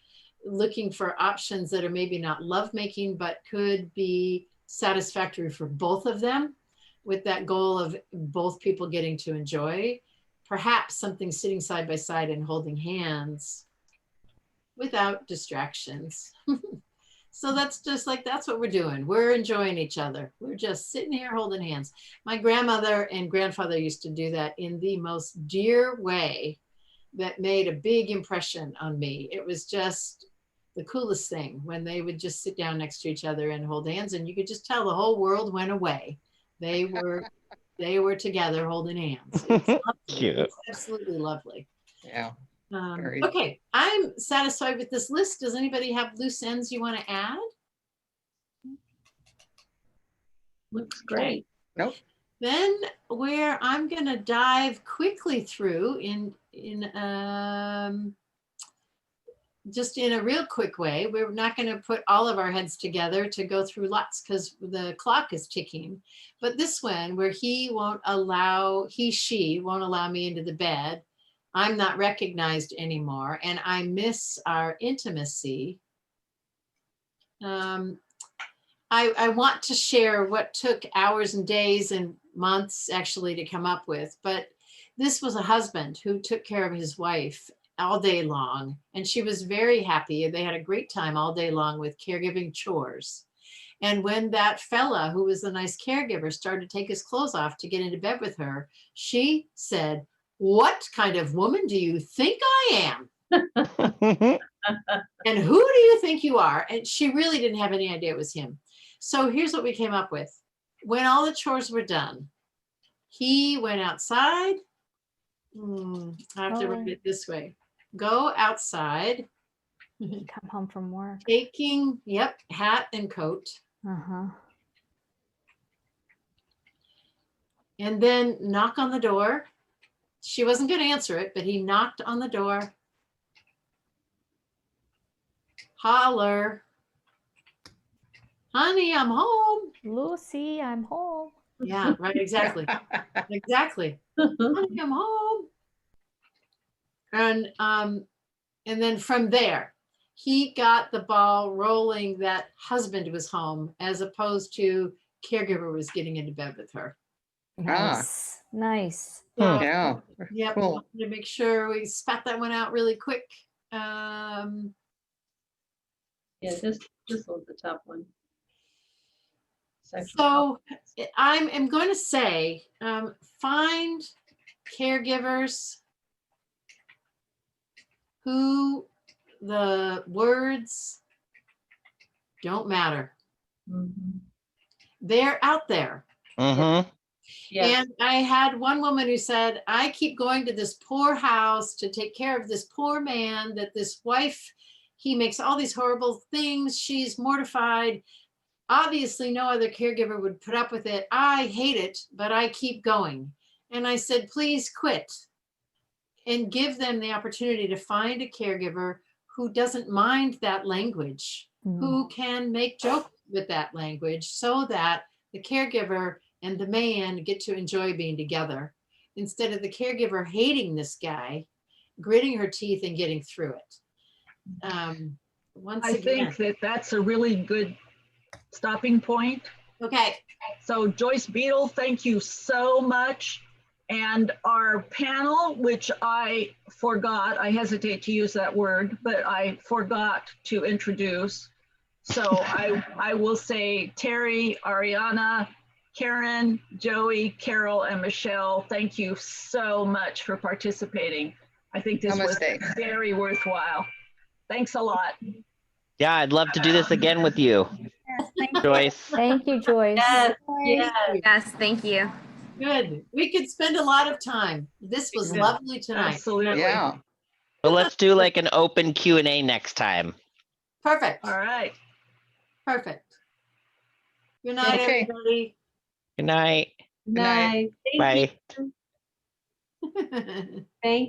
looking for options that are maybe not lovemaking, but could be satisfactory for both of them, with that goal of both people getting to enjoy. Perhaps something sitting side by side and holding hands without distractions. So that's just like, that's what we're doing. We're enjoying each other. We're just sitting here holding hands. My grandmother and grandfather used to do that in the most dear way that made a big impression on me. It was just the coolest thing when they would just sit down next to each other and hold hands, and you could just tell the whole world went away. They were together holding hands. It's Cute. It's absolutely lovely. Yeah. Okay, I'm satisfied with this list. Does anybody have loose ends you want to add? Looks great. Nope. Then where I'm going to dive quickly through just in a real quick way. We're not going to put all of our heads together to go through lots because the clock is ticking. But this one where she won't allow me into the bed. I'm not recognized anymore, and I miss our intimacy. I want to share what took hours and days and months actually to come up with, but this was a husband who took care of his wife all day long, and she was very happy. They had a great time all day long with caregiving chores. And when that fella who was a nice caregiver started to take his clothes off to get into bed with her, she said, "What kind of woman do you think I am? And who do you think you are?" And she really didn't have any idea it was him. So here's what we came up with. When all the chores were done, he went outside. I have to write it this way. Go outside Come home from work. Taking, yep, hat and coat. Uh-huh. And then knock on the door. She wasn't going to answer it, but he knocked on the door. Holler. Honey, I'm home. Lucy, I'm home. Yeah, right, exactly. Exactly. Honey, I'm home. And then from there, he got the ball rolling that husband was home as opposed to caregiver was getting into bed with her. Nice. Nice. So, Yeah. yep, Cool. wanted to make sure we spat that one out really quick. Yeah, this was a tough one. So I'm going to say, find caregivers who the words don't matter. Mhm. They're out there. Mm-hmm. Yeah. And I had one woman who said, I keep going to this poor house to take care of this poor man, that this wife, he makes all these horrible things. She's mortified. Obviously, no other caregiver would put up with it. I hate it, but I keep going. And I said, please quit and give them the opportunity to find a caregiver who doesn't mind that language, who can make jokes with that language so that the caregiver and the man get to enjoy being together instead of the caregiver hating this guy, gritting her teeth and getting through it. I think that that's a really good stopping point. Okay. So Joyce Beedle, thank you so much. And our panel, which I forgot, I hesitate to use that word, but I forgot to introduce. So I will say Terry, Ariana, Karen, Joey, Carol, and Michelle, thank you so much for participating. I think this was very worthwhile. Thanks a lot. Yeah, I'd love to do this again with you, Yes, thank you. Joyce. Thank you, Joyce. Yes. Yes. Yes, thank you. Good. We could spend a lot of time. This was lovely tonight. Absolutely. Yeah. Well, let's do like an open Q&A next time. Perfect. All right. Perfect. Good night, Okay. everybody. Good night. Nice. Bye. Thank you. Thank